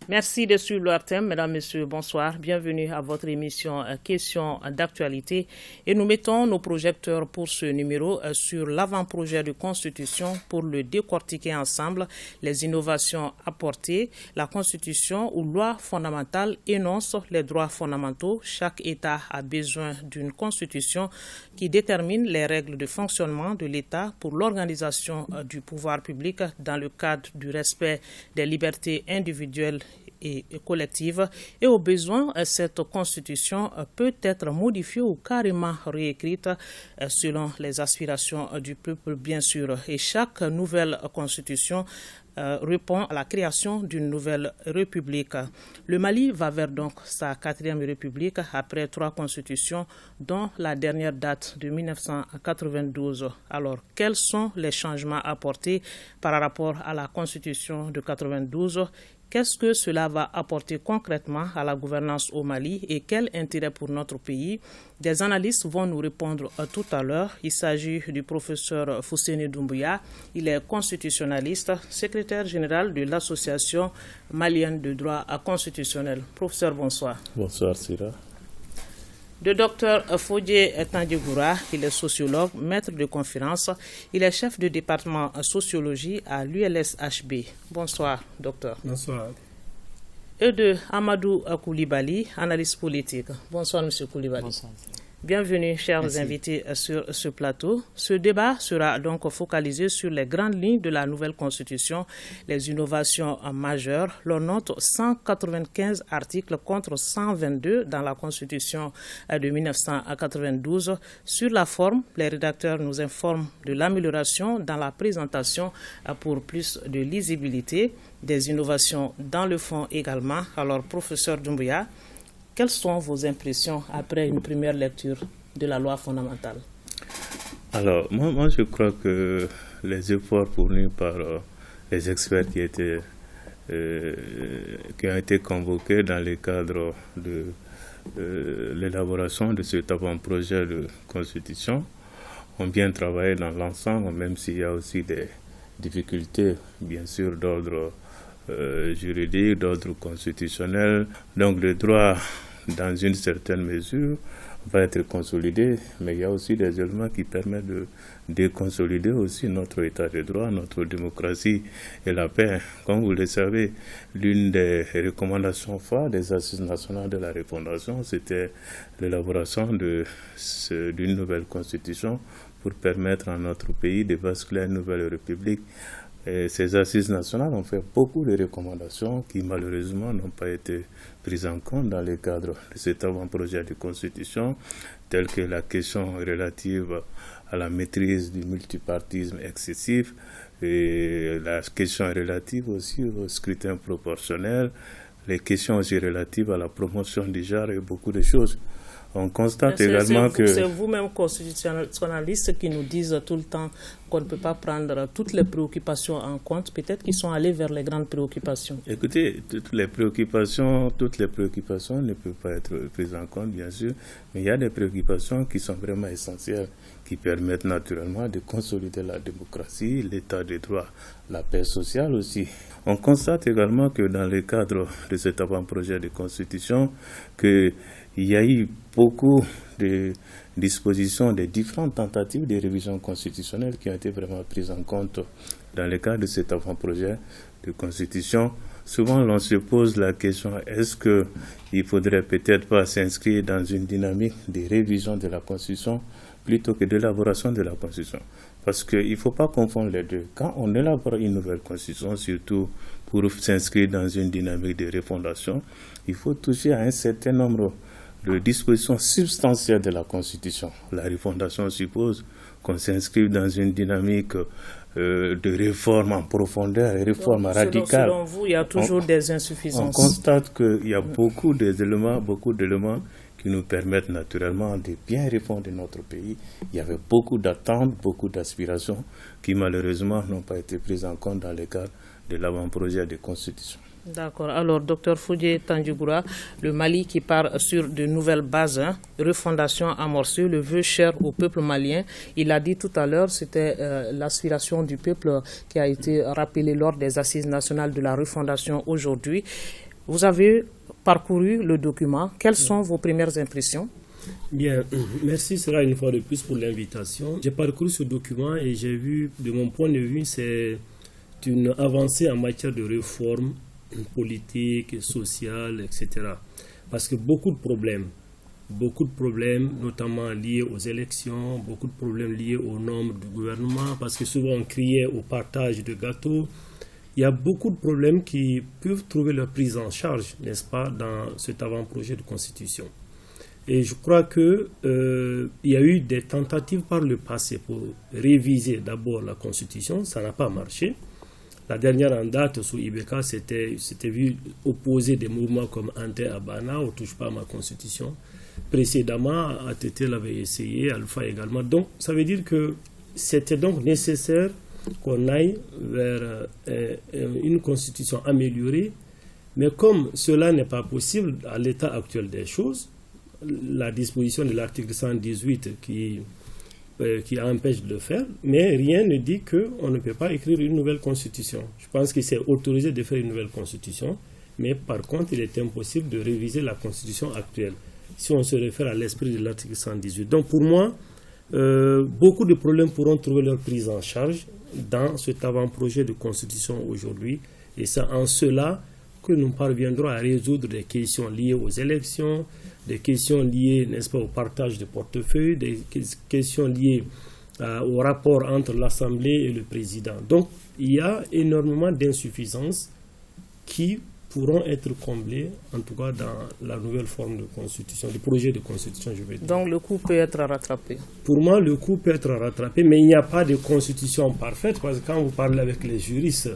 Merci de suivre leur thème. Mesdames, Messieurs, bonsoir. Bienvenue à votre émission Questions d'actualité. Et nous mettons nos projecteurs pour ce numéro sur l'avant-projet de constitution pour le décortiquer ensemble. Les innovations apportées, la constitution ou loi fondamentale énonce les droits fondamentaux. Chaque État a besoin d'une constitution qui détermine les règles de fonctionnement de l'État pour l'organisation du pouvoir public dans le cadre du respect des libertés individuelles et collective, et au besoin, cette constitution peut être modifiée ou carrément réécrite selon les aspirations du peuple, bien sûr. Et chaque nouvelle constitution répond à la création d'une nouvelle république. Le Mali va vers donc sa 4e république après 3 constitutions, dont la dernière date de 1992. Alors, quels sont les changements apportés par rapport à la constitution de 92? Qu'est-ce que cela va apporter concrètement à la gouvernance au Mali et quel intérêt pour notre pays? Des analystes vont nous répondre tout à l'heure. Il s'agit du professeur Fousseni Doumbouya. Il est constitutionnaliste, secrétaire général de l'Association malienne de droit constitutionnel. Professeur, bonsoir. Bonsoir, Sira. Le docteur Fodje Tandjegoura, il est sociologue, maître de conférence. Il est chef de département sociologie à l'ULSHB. Bonsoir, docteur. Bonsoir. Et de Amadou Koulibaly, analyste politique. Bonsoir, monsieur Koulibaly. Bonsoir. Bienvenue, chers Merci. invités sur ce plateau. Ce débat sera donc focalisé sur les grandes lignes de la nouvelle constitution, les innovations majeures. L'on note 195 articles contre 122 dans la constitution de 1992. Sur la forme, les rédacteurs nous informent de l'amélioration dans la présentation pour plus de lisibilité, des innovations dans le fond également. Alors, professeur Doumbouya, quelles sont vos impressions après une première lecture de la loi fondamentale? Alors, moi je crois que les efforts fournis par les experts qui ont été convoqués dans le cadre de l'élaboration de cet avant-projet de constitution ont bien travaillé dans l'ensemble, même s'il y a aussi des difficultés, bien sûr, d'ordre juridique, d'ordre constitutionnel. Donc le droit, dans une certaine mesure, va être consolidé, mais il y a aussi des éléments qui permettent de consolider aussi notre état de droit, notre démocratie et la paix. Comme vous le savez, l'une des recommandations phares des Assises nationales de la refondation, c'était l'élaboration d'une nouvelle constitution pour permettre à notre pays de basculer à une nouvelle république. Et ces assises nationales ont fait beaucoup de recommandations qui malheureusement n'ont pas été prises en compte dans le cadre de cet avant-projet de constitution, telles que la question relative à la maîtrise du multipartisme excessif et la question relative aussi au scrutin proportionnel, les questions aussi relatives à la promotion du genre et beaucoup de choses. On constate également que... C'est vous-même constitutionnaliste qui nous disent tout le temps qu'on ne peut pas prendre toutes les préoccupations en compte. Peut-être qu'ils sont allés vers les grandes préoccupations. Écoutez, toutes les préoccupations ne peuvent pas être prises en compte, bien sûr, mais il y a des préoccupations qui sont vraiment essentielles, qui permettent naturellement de consolider la démocratie, l'état de droit, la paix sociale aussi. On constate également que dans le cadre de cet avant-projet de constitution, qu'il y a eu beaucoup de dispositions, de différentes tentatives de révision constitutionnelle qui ont été vraiment prises en compte dans le cadre de cet avant-projet de constitution. Souvent, l'on se pose la question, est-ce qu'il ne faudrait peut-être pas s'inscrire dans une dynamique de révision de la Constitution plutôt que d'élaboration de la Constitution? Parce qu'il ne faut pas confondre les deux. Quand on élabore une nouvelle Constitution, surtout pour s'inscrire dans une dynamique de refondation, il faut toucher à un certain nombre de dispositions substantielles de la Constitution. La refondation suppose qu'on s'inscrive dans une dynamique de réforme en profondeur et réforme radicale. Selon vous, il y a toujours des insuffisances. On constate qu'il y a beaucoup d'éléments qui nous permettent naturellement de bien répondre notre pays. Il y avait beaucoup d'attentes, beaucoup d'aspirations qui malheureusement n'ont pas été prises en compte dans le cadre de l'avant-projet de constitution. D'accord. Alors, docteur Fodje Tandjegoura, le Mali qui part sur de nouvelles bases, refondation amorcée, le vœu cher au peuple malien. Il a dit tout à l'heure, c'était l'aspiration du peuple qui a été rappelée lors des assises nationales de la refondation aujourd'hui. Vous avez parcouru le document. Quelles sont vos premières impressions? Bien, merci Sera une fois de plus pour l'invitation. J'ai parcouru ce document et j'ai vu, de mon point de vue, c'est une avancée en matière de réforme politique, sociale, etc. Parce que beaucoup de problèmes, notamment liés aux élections, beaucoup de problèmes liés au nombre du gouvernement, parce que souvent on criait au partage de gâteaux. Il y a beaucoup de problèmes qui peuvent trouver leur prise en charge, n'est-ce pas, dans cet avant-projet de constitution. Et je crois qu'il y a eu des tentatives par le passé pour réviser d'abord la constitution, ça n'a pas marché. La dernière en date, sous Ibeka, c'était vu opposer des mouvements comme Ante Abana, on ne touche pas à ma constitution. Précédemment, ATT l'avait essayé, Alpha également. Donc, ça veut dire que c'était donc nécessaire qu'on aille vers une constitution améliorée. Mais comme cela n'est pas possible à l'état actuel des choses, la disposition de l'article 118 qui empêche de le faire, mais rien ne dit qu'on ne peut pas écrire une nouvelle constitution. Je pense que c'est autorisé de faire une nouvelle constitution, mais par contre, il est impossible de réviser la constitution actuelle, si on se réfère à l'esprit de l'article 118. Donc pour moi, beaucoup de problèmes pourront trouver leur prise en charge dans cet avant-projet de constitution aujourd'hui, et c'est en cela que nous parviendrons à résoudre des questions liées aux élections, des questions liées, n'est-ce pas, au partage de portefeuille, des questions liées au rapport entre l'Assemblée et le président. Donc, il y a énormément d'insuffisances qui pourront être comblées, en tout cas dans la nouvelle forme de constitution, le projet de constitution, je vais dire. Donc, le coup peut être rattrapé. Pour moi, le coup peut être rattrapé, mais il n'y a pas de constitution parfaite, parce que quand vous parlez avec les juristes,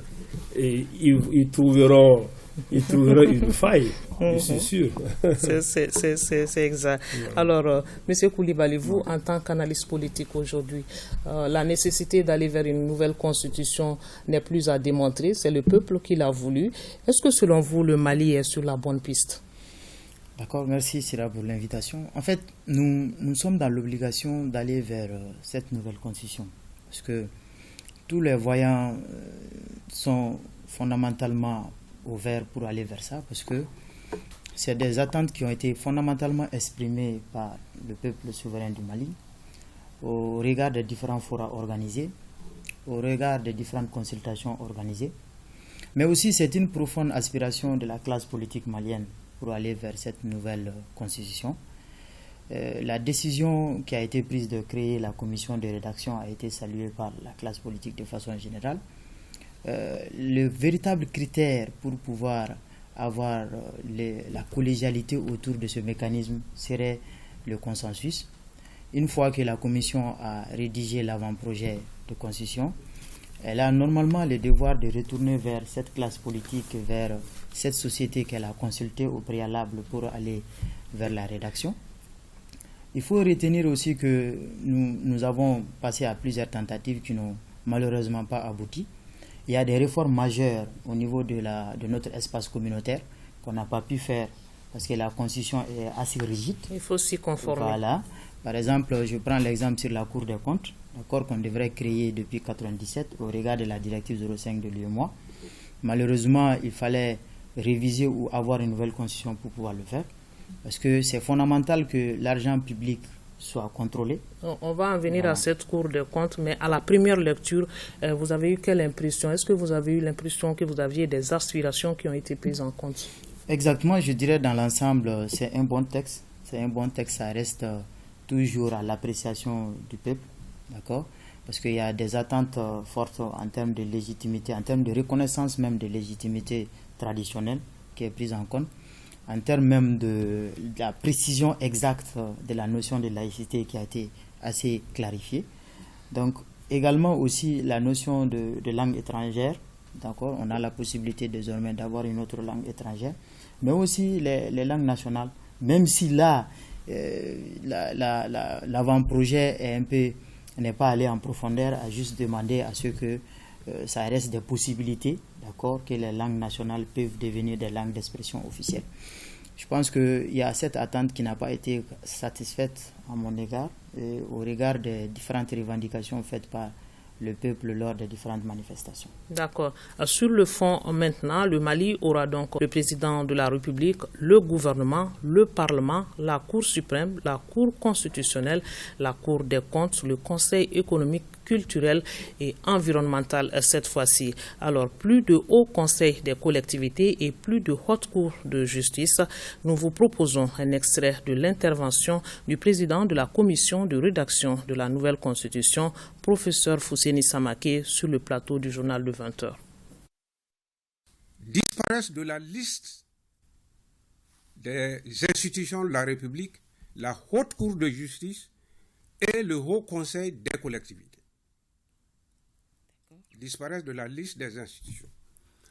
ils trouveront une faille, je suis sûr. C'est exact. Alors, M. Koulibaly, vous, en tant qu'analyste politique aujourd'hui, la nécessité d'aller vers une nouvelle constitution n'est plus à démontrer, c'est le peuple qui l'a voulu. Est-ce que, selon vous, le Mali est sur la bonne piste? D'accord, merci Sira pour l'invitation. En fait, nous sommes dans l'obligation d'aller vers cette nouvelle constitution, parce que tous les voyants sont fondamentalement ouverts pour aller vers ça, parce que c'est des attentes qui ont été fondamentalement exprimées par le peuple souverain du Mali au regard des différents forats organisés, au regard des différentes consultations organisées, mais aussi c'est une profonde aspiration de la classe politique malienne pour aller vers cette nouvelle constitution. La décision qui a été prise de créer la commission de rédaction a été saluée par la classe politique de façon générale. Le véritable critère pour pouvoir avoir la collégialité autour de ce mécanisme serait le consensus. Une fois que la commission a rédigé l'avant-projet de constitution, elle a normalement le devoir de retourner vers cette classe politique, vers cette société qu'elle a consultée au préalable pour aller vers la rédaction. Il faut retenir aussi que nous avons passé à plusieurs tentatives qui n'ont malheureusement pas abouti. Il y a des réformes majeures au niveau de notre espace communautaire qu'on n'a pas pu faire parce que la constitution est assez rigide. Il faut s'y conformer. Voilà. Par exemple, je prends l'exemple sur la Cour des comptes, qu'on devrait créer depuis 1997 au regard de la directive 05 de l'UEMOA. Malheureusement, il fallait réviser ou avoir une nouvelle constitution pour pouvoir le faire, parce que c'est fondamental que l'argent public soit contrôlé. On va en venir à cette Cour des comptes, mais à la première lecture, vous avez eu quelle impression? Est-ce que vous avez eu l'impression que vous aviez des aspirations qui ont été prises en compte? Exactement, je dirais dans l'ensemble, c'est un bon texte. C'est un bon texte, ça reste toujours à l'appréciation du peuple, d'accord? Parce qu'il y a des attentes fortes en termes de légitimité, en termes de reconnaissance même de légitimité traditionnelle qui est prise en compte, en termes même de la précision exacte de la notion de laïcité qui a été assez clarifiée. Donc également aussi la notion de langue étrangère, d'accord, on a la possibilité désormais d'avoir une autre langue étrangère, mais aussi les langues nationales, même si là l'avant-projet n'est pas allé en profondeur, a juste demandé à ce que ça reste des possibilités, d'accord, que les langues nationales peuvent devenir des langues d'expression officielles. Je pense qu'il y a cette attente qui n'a pas été satisfaite à mon égard, au regard des différentes revendications faites par le peuple lors des différentes manifestations. D'accord. Sur le fond, maintenant, le Mali aura donc le président de la République, le gouvernement, le Parlement, la Cour suprême, la Cour constitutionnelle, la Cour des comptes, le Conseil économique, culturel et environnemental cette fois-ci. Alors, plus de hauts conseils des collectivités et plus de hautes cours de justice. Nous vous proposons un extrait de l'intervention du président de la commission de rédaction de la nouvelle constitution, professeur Fousseni Samaké, sur le plateau du journal de 20h. Disparaissent de la liste des institutions de la République la haute cour de justice et le haut conseil des collectivités. Disparaissent de la liste des institutions.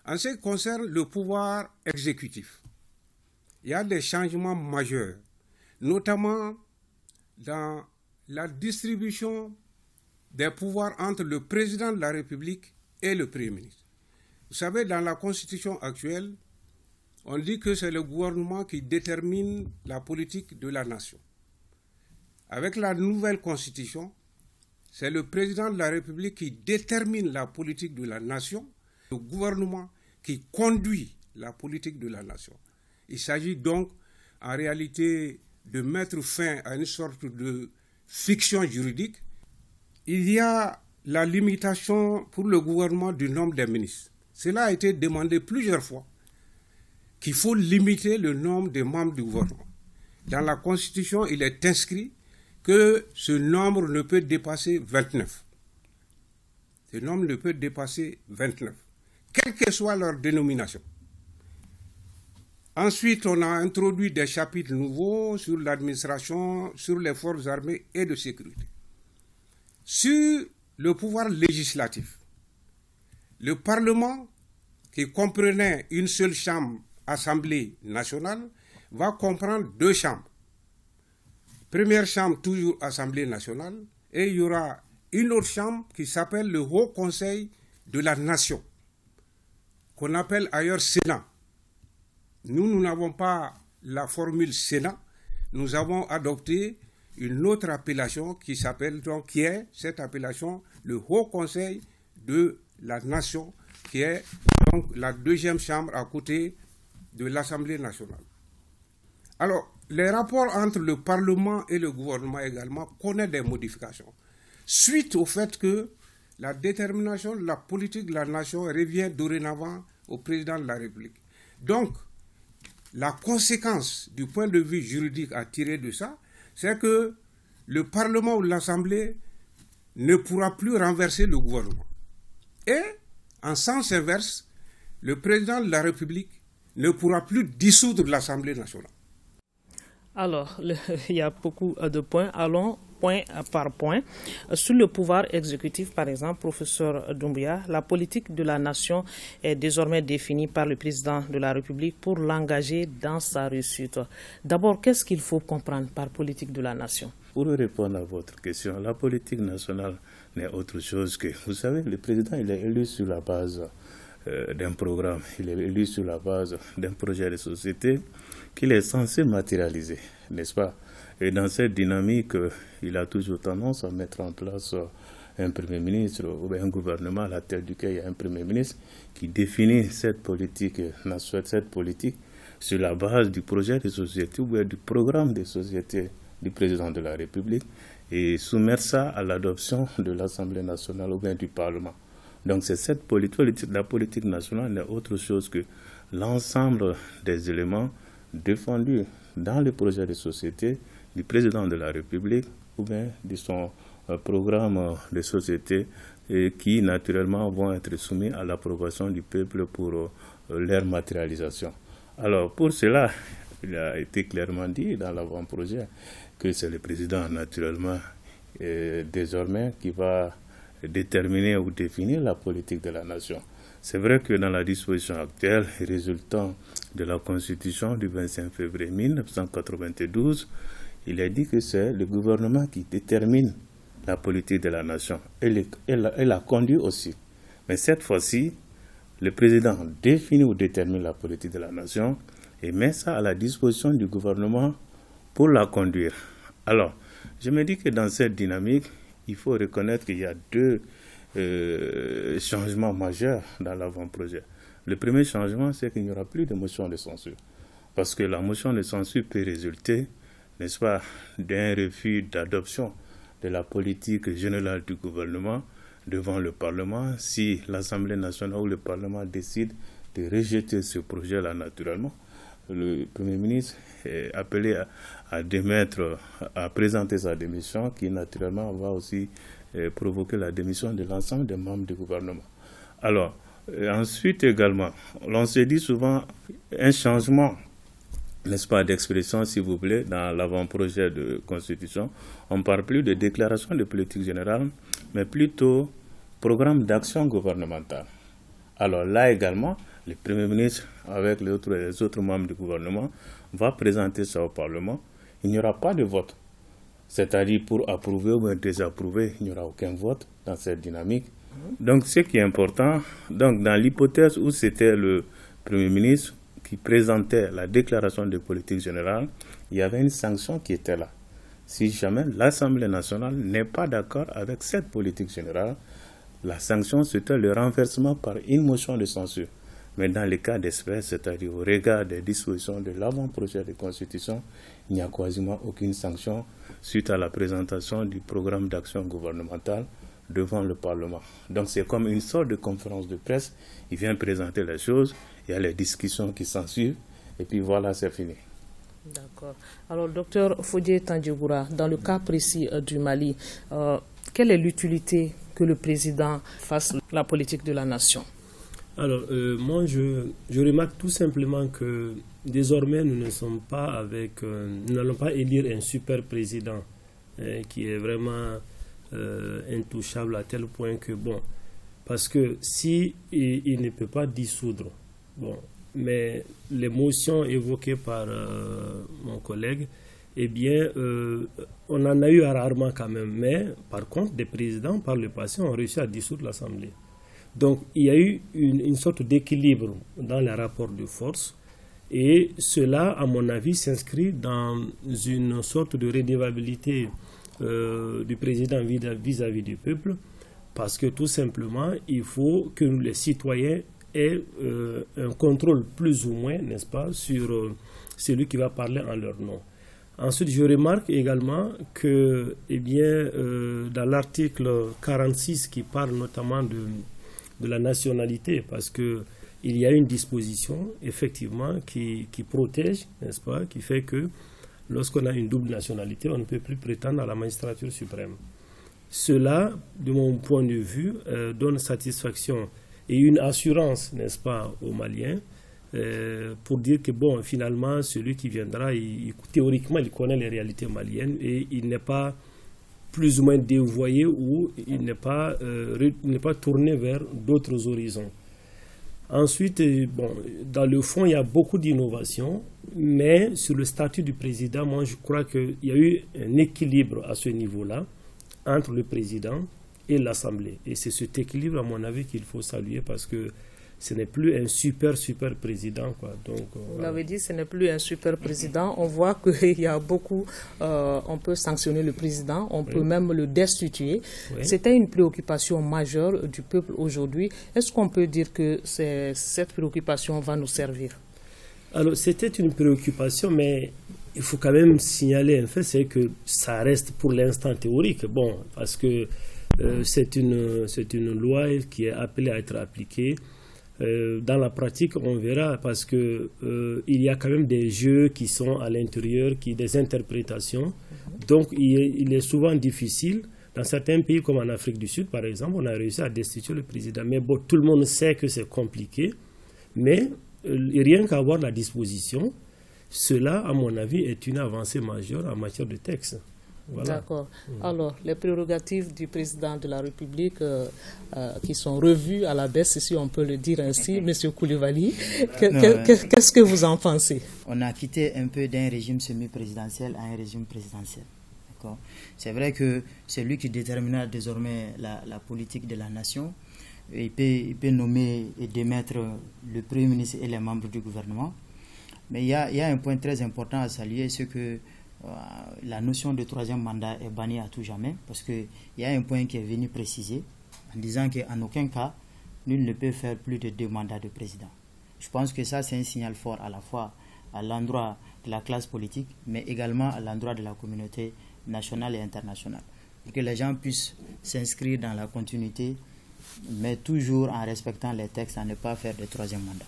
En ce qui concerne le pouvoir exécutif, il y a des changements majeurs, notamment dans la distribution des pouvoirs entre le président de la République et le Premier ministre. Vous savez, dans la Constitution actuelle, on dit que c'est le gouvernement qui détermine la politique de la nation. Avec la nouvelle Constitution, c'est le président de la République qui détermine la politique de la nation, le gouvernement qui conduit la politique de la nation. Il s'agit donc en réalité de mettre fin à une sorte de fiction juridique. Il y a la limitation pour le gouvernement du nombre des ministres. Cela a été demandé plusieurs fois, qu'il faut limiter le nombre de membres du gouvernement. Dans la Constitution, il est inscrit que ce nombre ne peut dépasser 29. Ce nombre ne peut dépasser 29, quelle que soit leur dénomination. Ensuite, on a introduit des chapitres nouveaux sur l'administration, sur les forces armées et de sécurité. Sur le pouvoir législatif, le Parlement, qui comprenait une seule chambre, Assemblée nationale, va comprendre deux chambres. Première chambre, toujours Assemblée nationale, et il y aura une autre chambre qui s'appelle le Haut Conseil de la Nation, qu'on appelle ailleurs Sénat. Nous n'avons pas la formule Sénat, nous avons adopté une autre appellation qui s'appelle donc, qui est cette appellation, le Haut Conseil de la Nation, qui est donc la deuxième chambre à côté de l'Assemblée nationale. Alors, les rapports entre le Parlement et le gouvernement également connaissent des modifications, suite au fait que la détermination de la politique de la nation revient dorénavant au président de la République. Donc, la conséquence du point de vue juridique à tirer de ça, c'est que le Parlement ou l'Assemblée ne pourra plus renverser le gouvernement. Et, en sens inverse, le président de la République ne pourra plus dissoudre l'Assemblée nationale. Alors, il y a beaucoup de points. Allons point par point. Sur le pouvoir exécutif, par exemple, professeur Doumbouya, la politique de la nation est désormais définie par le président de la République pour l'engager dans sa réussite. D'abord, qu'est-ce qu'il faut comprendre par politique de la nation? Pour répondre à votre question, la politique nationale n'est autre chose que, vous savez, le président il est élu sur la base d'un programme, il est élu sur la base d'un projet de société qu'il est censé matérialiser, n'est-ce pas? Et dans cette dynamique, il a toujours tendance à mettre en place un Premier ministre ou un gouvernement à la tête duquel il y a un Premier ministre qui définit cette politique sur la base du projet de société ou bien du programme de société du président de la République et soumettre ça à l'adoption de l'Assemblée nationale ou bien du Parlement. Donc c'est cette politique, la politique nationale n'est autre chose que l'ensemble des éléments défendus dans le projet de société du président de la République ou bien de son programme de société et qui naturellement vont être soumis à l'approbation du peuple pour leur matérialisation. Alors pour cela, il a été clairement dit dans l'avant-projet que c'est le président naturellement désormais qui va déterminer ou définir la politique de la nation. C'est vrai que dans la disposition actuelle résultant de la Constitution du 25 février 1992, il est dit que c'est le gouvernement qui détermine la politique de la nation et la conduit aussi. Mais cette fois-ci, le président définit ou détermine la politique de la nation et met ça à la disposition du gouvernement pour la conduire. Alors, je me dis que dans cette dynamique, il faut reconnaître qu'il y a deux changements majeurs dans l'avant-projet. Le premier changement, c'est qu'il n'y aura plus de motion de censure. Parce que la motion de censure peut résulter, n'est-ce pas, d'un refus d'adoption de la politique générale du gouvernement devant le Parlement si l'Assemblée nationale ou le Parlement décide de rejeter ce projet-là naturellement. Le Premier ministre est appelé à démettre, à présenter sa démission qui naturellement va aussi provoquer la démission de l'ensemble des membres du gouvernement. Alors, ensuite également, l'on se dit souvent un changement, n'est-ce pas, d'expression, s'il vous plaît, dans l'avant-projet de constitution. On ne parle plus de déclaration de politique générale, mais plutôt programme d'action gouvernementale. Alors là également, le Premier ministre, avec les autres membres du gouvernement, va présenter ça au Parlement. Il n'y aura pas de vote. C'est-à-dire pour approuver ou désapprouver, il n'y aura aucun vote dans cette dynamique. Donc ce qui est important, donc dans l'hypothèse où c'était le Premier ministre qui présentait la déclaration de politique générale, il y avait une sanction qui était là. Si jamais l'Assemblée nationale n'est pas d'accord avec cette politique générale, la sanction c'était le renversement par une motion de censure. Mais dans les cas d'espèce, c'est-à-dire au regard des dispositions de l'avant-projet de constitution, il n'y a quasiment aucune sanction suite à la présentation du programme d'action gouvernementale devant le Parlement. Donc c'est comme une sorte de conférence de presse. Il vient présenter les choses, il y a les discussions qui s'ensuivent, et puis voilà, c'est fini. D'accord. Alors, docteur Fodié Tandjougoura, dans le cas précis du Mali, quelle est l'utilité que le président fasse la politique de la nation? Alors, moi, je remarque tout simplement que désormais, nous n'allons pas élire un super président qui est vraiment intouchable à tel point que, parce que si il ne peut pas dissoudre, mais les motions évoquées par mon collègue, eh bien, on en a eu rarement quand même, mais par contre, des présidents par le passé ont réussi à dissoudre l'Assemblée. Donc, il y a eu une sorte d'équilibre dans les rapports de force et cela, à mon avis, s'inscrit dans une sorte de redevabilité du président vis-à-vis du peuple parce que tout simplement, il faut que nous, les citoyens, aient un contrôle plus ou moins, n'est-ce pas, sur celui qui va parler en leur nom. Ensuite, je remarque également que, dans l'article 46 qui parle notamment de la nationalité, parce qu'il y a une disposition, effectivement, qui protège, n'est-ce pas, qui fait que lorsqu'on a une double nationalité, on ne peut plus prétendre à la magistrature suprême. Cela, de mon point de vue, donne satisfaction et une assurance, n'est-ce pas, aux Maliens, pour dire que, finalement, celui qui viendra, théoriquement, il connaît les réalités maliennes et il n'est pas plus ou moins dévoyé ou il n'est pas tourné vers d'autres horizons. Ensuite, dans le fond, il y a beaucoup d'innovations, mais sur le statut du président, moi, je crois qu'il y a eu un équilibre à ce niveau-là entre le président et l'Assemblée. Et c'est cet équilibre, à mon avis, qu'il faut saluer parce que ce n'est plus un super président, quoi. Donc, vous l'avez dit, ce n'est plus un super président. On voit qu'il y a beaucoup, on peut sanctionner le président, on peut même le destituer. Oui. C'était une préoccupation majeure du peuple aujourd'hui. Est-ce qu'on peut dire que cette préoccupation va nous servir? Alors, c'était une préoccupation, mais il faut quand même signaler un fait, c'est que ça reste pour l'instant théorique. Parce que c'est une loi qui est appelée à être appliquée. Dans la pratique, on verra parce que il y a quand même des jeux qui sont à l'intérieur, des interprétations. Donc, il est souvent difficile. Dans certains pays, comme en Afrique du Sud, par exemple, on a réussi à destituer le président. Mais tout le monde sait que c'est compliqué. Mais rien qu'avoir la disposition, cela, à mon avis, est une avancée majeure en matière de texte. Voilà. D'accord. Alors, les prérogatives du président de la République qui sont revues à la baisse, si on peut le dire ainsi, M. Coulibaly, qu'est-ce que vous en pensez? On a quitté un peu d'un régime semi-présidentiel à un régime présidentiel. D'accord. C'est vrai que c'est lui qui déterminera désormais la politique de la nation. Il peut nommer et démettre le Premier ministre et les membres du gouvernement. Mais il y a un point très important à saluer, c'est que la notion de troisième mandat est bannie à tout jamais parce qu'il y a un point qui est venu préciser en disant qu'en aucun cas, nul ne peut faire plus de 2 mandats de président. Je pense que ça, c'est un signal fort à la fois à l'endroit de la classe politique, mais également à l'endroit de la communauté nationale et internationale. Pour que les gens puissent s'inscrire dans la continuité, mais toujours en respectant les textes, à ne pas faire de 3e mandat.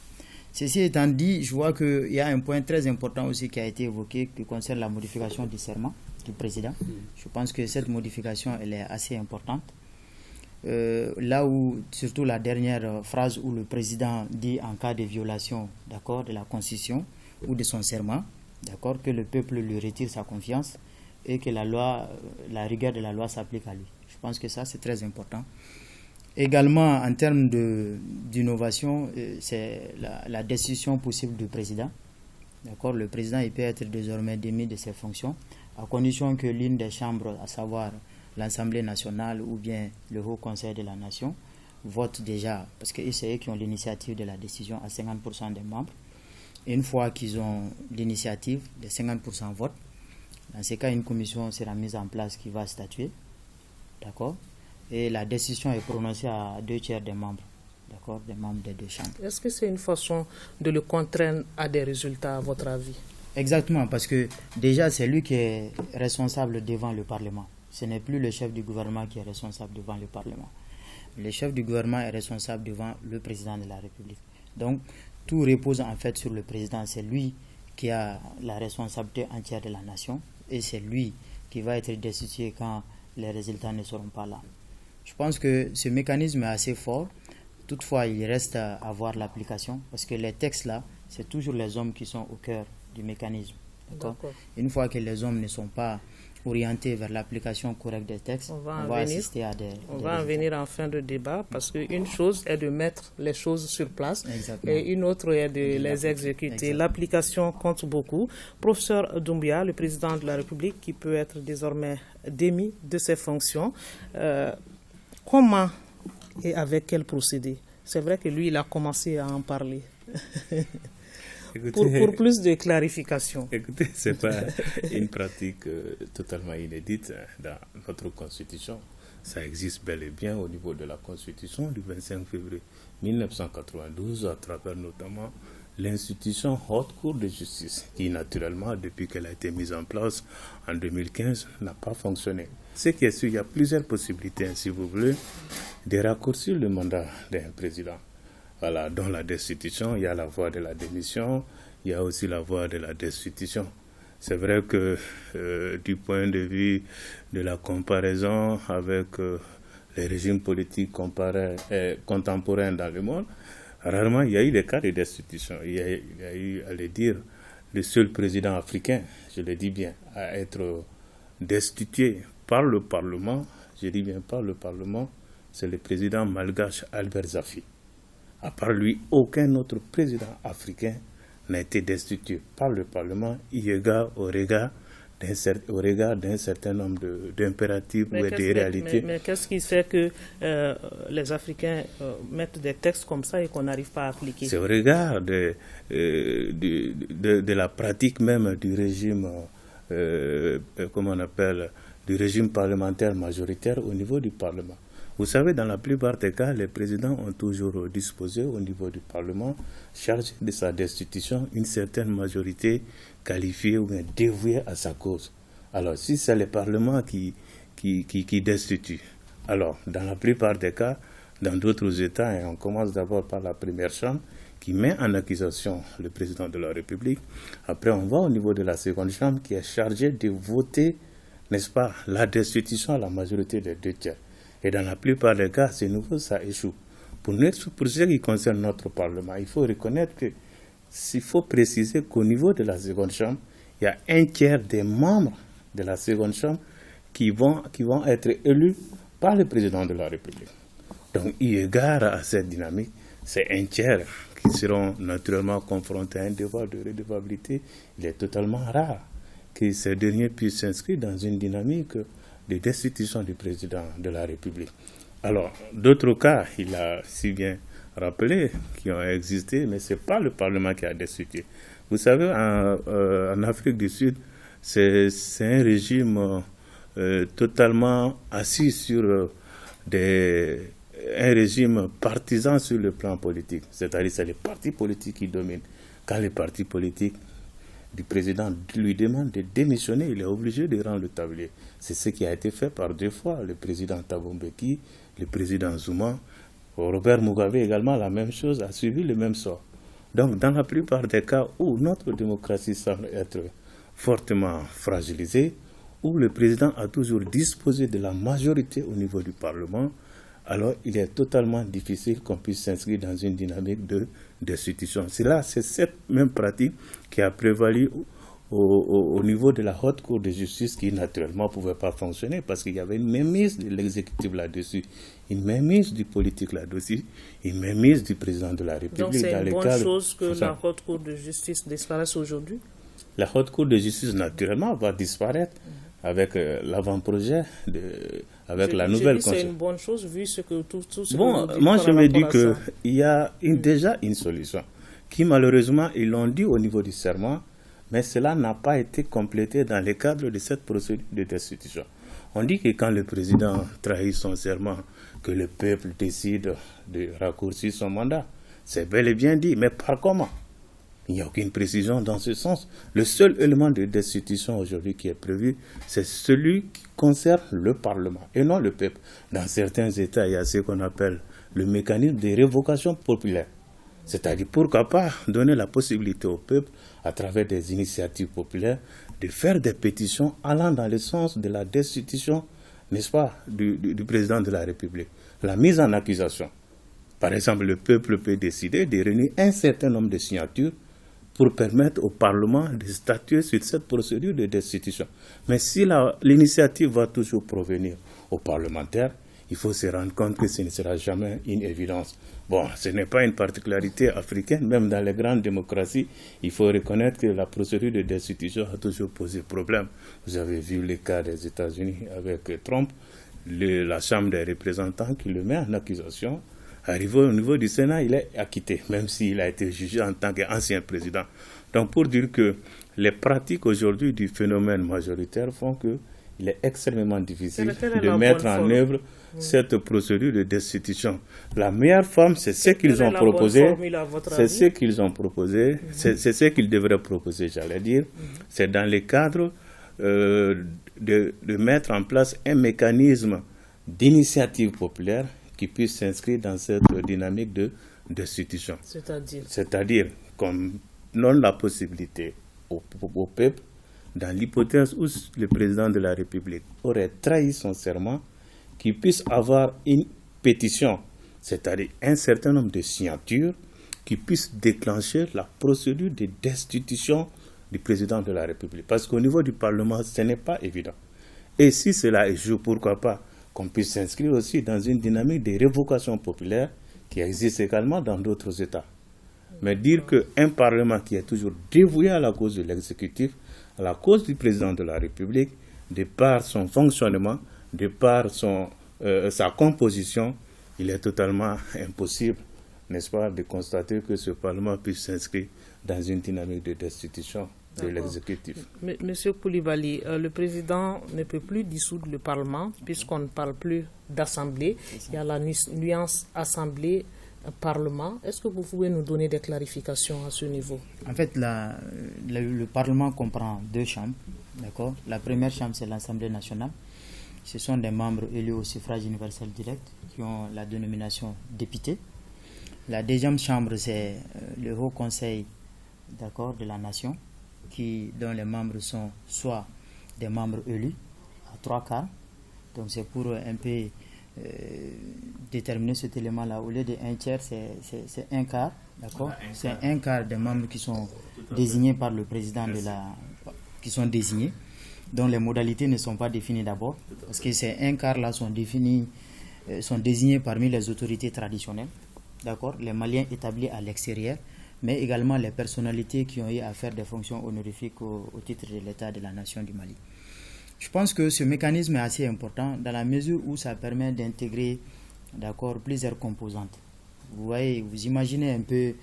Ceci étant dit, je vois qu'il y a un point très important aussi qui a été évoqué, qui concerne la modification du serment du président. Je pense que cette modification, elle est assez importante. Là où, surtout la dernière phrase où le président dit en cas de violation, d'accord, de la Constitution ou de son serment, d'accord, que le peuple lui retire sa confiance et que la loi, la rigueur de la loi s'applique à lui. Je pense que ça, c'est très important. Également, en termes d'innovation, c'est la décision possible du président. D'accord, le président, il peut être désormais démis de ses fonctions, à condition que l'une des chambres, à savoir l'Assemblée nationale ou bien le Haut Conseil de la Nation, vote déjà, parce que c'est eux qui ont l'initiative de la décision à 50% des membres. Et une fois qu'ils ont l'initiative, les 50% votent. Dans ces cas, une commission sera mise en place qui va statuer. D'accord ? Et la décision est prononcée à 2/3 des membres. D'accord ? Des membres des 2 chambres. Est-ce que c'est une façon de le contraindre à des résultats, à votre avis? Exactement, parce que déjà, c'est lui qui est responsable devant le Parlement. Ce n'est plus le chef du gouvernement qui est responsable devant le Parlement. Le chef du gouvernement est responsable devant le président de la République. Donc, tout repose en fait sur le président. C'est lui qui a la responsabilité entière de la nation et c'est lui qui va être destitué quand les résultats ne seront pas là. Je pense que ce mécanisme est assez fort. Toutefois, il reste à voir l'application parce que les textes là, c'est toujours les hommes qui sont au cœur du mécanisme. D'accord. Une fois que les hommes ne sont pas orientés vers l'application correcte des textes, on va assister à des en venir en fin de débat parce qu'une chose est de mettre les choses sur place. Exactement. Et une autre est de les exécuter. Exactement. L'application compte beaucoup. Professeur Doumbia, le président de la République, qui peut être désormais démis de ses fonctions, comment et avec quel procédé? C'est vrai que lui, il a commencé à en parler. Écoutez, pour plus de clarification. Écoutez, ce n'est pas une pratique totalement inédite dans notre Constitution. Ça existe bel et bien au niveau de la Constitution du 25 février 1992, à travers notamment l'institution Haute Cour de justice, qui naturellement, depuis qu'elle a été mise en place en 2015, n'a pas fonctionné. Ce qui est sûr, il y a plusieurs possibilités, si vous voulez, de raccourcir le mandat d'un président. Voilà, dans la destitution, il y a la voie de la démission, il y a aussi la voie de la destitution. C'est vrai que du point de vue de la comparaison avec les régimes politiques contemporains dans le monde, rarement il y a eu des cas de destitution. Il y a eu, allez dire, le seul président africain, je le dis bien, à être destitué par le Parlement, je dis bien par le Parlement, c'est le président malgache Albert Zafi. À part lui, aucun autre président africain n'a été destitué par le Parlement au regard d'un certain nombre d'impératifs ou de réalités. Mais qu'est-ce qui fait que les Africains mettent des textes comme ça et qu'on n'arrive pas à appliquer? C'est au regard de la pratique même du régime, du régime parlementaire majoritaire au niveau du Parlement. Vous savez, dans la plupart des cas, les présidents ont toujours disposé au niveau du Parlement, chargé de sa destitution, une certaine majorité qualifiée ou bien dévouée à sa cause. Alors, si c'est le Parlement qui destitue, alors, dans la plupart des cas, dans d'autres États, et on commence d'abord par la première chambre, qui met en accusation le président de la République. Après, on va au niveau de la seconde chambre, qui est chargée de voter, n'est-ce pas, la destitution à la majorité des 2/3. Et dans la plupart des cas, c'est nouveau, ça échoue. Pour ce qui concerne notre Parlement, il faut reconnaître qu'il faut préciser qu'au niveau de la seconde chambre, il y a 1/3 des membres de la seconde chambre qui vont être élus par le président de la République. Donc, eu égard à cette dynamique, c'est 1/3 qui seront naturellement confrontés à un devoir de redevabilité. Il est totalement rare que ces derniers puissent s'inscrire dans une dynamique de destitution du président de la République. Alors, d'autres cas, il a si bien rappelé, qui ont existé, mais ce n'est pas le Parlement qui a destitué. Vous savez, en Afrique du Sud, c'est un régime totalement assis sur des un régime partisan sur le plan politique. C'est-à-dire c'est les partis politiques qui dominent. Quand les partis politiques du président lui demandent de démissionner, il est obligé de rendre le tablier. C'est ce qui a été fait par 2 fois. Le président Thabo Mbeki, le président Zuma, Robert Mugabe également, la même chose, a suivi le même sort. Donc dans la plupart des cas où notre démocratie semble être fortement fragilisée, où le président a toujours disposé de la majorité au niveau du Parlement, alors il est totalement difficile qu'on puisse s'inscrire dans une dynamique de destitution. C'est cette même pratique qui a prévalu au niveau de la Haute Cour de justice qui naturellement ne pouvait pas fonctionner parce qu'il y avait une mainmise de l'exécutif là-dessus, une mainmise du politique là-dessus, une mainmise du président de la République. Donc c'est une bonne chose que la Haute Cour de justice disparaisse aujourd'hui? La Haute Cour de justice naturellement va disparaître avec l'avant-projet, avec la nouvelle constitution. C'est une bonne chose vu ce que tout ce bon, que moi je me dis qu'il y a déjà une solution qui malheureusement, ils l'ont dit au niveau du serment, mais cela n'a pas été complété dans le cadre de cette procédure de destitution. On dit que quand le président trahit son serment, que le peuple décide de raccourcir son mandat. C'est bel et bien dit, mais par comment? Il n'y a aucune précision dans ce sens. Le seul élément de destitution aujourd'hui qui est prévu, c'est celui qui concerne le Parlement et non le peuple. Dans certains États, il y a ce qu'on appelle le mécanisme de révocation populaire. C'est-à-dire, pourquoi pas donner la possibilité au peuple, à travers des initiatives populaires, de faire des pétitions allant dans le sens de la destitution, n'est-ce pas, du président de la République. La mise en accusation. Par exemple, le peuple peut décider de réunir un certain nombre de signatures pour permettre au Parlement de statuer sur cette procédure de destitution. Mais si l'initiative va toujours provenir aux parlementaires, il faut se rendre compte que ce ne sera jamais une évidence. Bon, ce n'est pas une particularité africaine, même dans les grandes démocraties, il faut reconnaître que la procédure de destitution a toujours posé problème. Vous avez vu le cas des États-Unis avec Trump, la Chambre des représentants qui le met en accusation. Arrivé au niveau du Sénat, il est acquitté, même s'il a été jugé en tant qu'ancien président. Donc pour dire que les pratiques aujourd'hui du phénomène majoritaire font qu'il est extrêmement difficile de mettre en œuvre cette procédure de destitution. La meilleure forme, c'est ce qu'ils ont proposé. C'est ce qu'ils ont proposé. C'est ce qu'ils devraient proposer, j'allais dire. C'est dans le cadre de mettre en place un mécanisme d'initiative populaire qui puisse s'inscrire dans cette dynamique de destitution. C'est-à-dire qu'on donne la possibilité au peuple, dans l'hypothèse où le président de la République aurait trahi son serment, qu'il puisse avoir une pétition, c'est-à-dire un certain nombre de signatures, qui puisse déclencher la procédure de destitution du président de la République. Parce qu'au niveau du Parlement, ce n'est pas évident. Et si cela échoue, pourquoi pas qu'on puisse s'inscrire aussi dans une dynamique de révocation populaire qui existe également dans d'autres États. Mais dire qu'un Parlement qui est toujours dévoué à la cause de l'exécutif, à la cause du président de la République, de par son fonctionnement, de par sa composition, il est totalement impossible, n'est-ce pas, de constater que ce Parlement puisse s'inscrire dans une dynamique de destitution de l'exécutif. Monsieur Coulibaly, le président ne peut plus dissoudre le Parlement puisqu'on ne parle plus d'assemblée. Il y a la nuance assemblée-parlement. Est-ce que vous pouvez nous donner des clarifications à ce niveau? En fait, le Parlement comprend 2 chambres. D'accord. La première chambre, c'est l'Assemblée nationale. Ce sont des membres élus au suffrage universel direct qui ont la dénomination député. La deuxième chambre, c'est le Haut Conseil, d'accord, de la Nation, dont les membres sont soit des membres élus à 3/4. Donc c'est pour un peu déterminer cet élément-là. Au lieu de 1/3, c'est 1/4, d'accord. C'est 1/4 des membres qui sont désignés par le président qui sont désignés, dont les modalités ne sont pas définies d'abord, parce que ces 1/4 là sont désignés parmi les autorités traditionnelles, d'accord, les Maliens établis à l'extérieur, mais également les personnalités qui ont eu à faire des fonctions honorifiques au titre de l'État de la nation du Mali. Je pense que ce mécanisme est assez important dans la mesure où ça permet d'intégrer, d'accord, plusieurs composantes. Vous voyez, vous imaginez un peu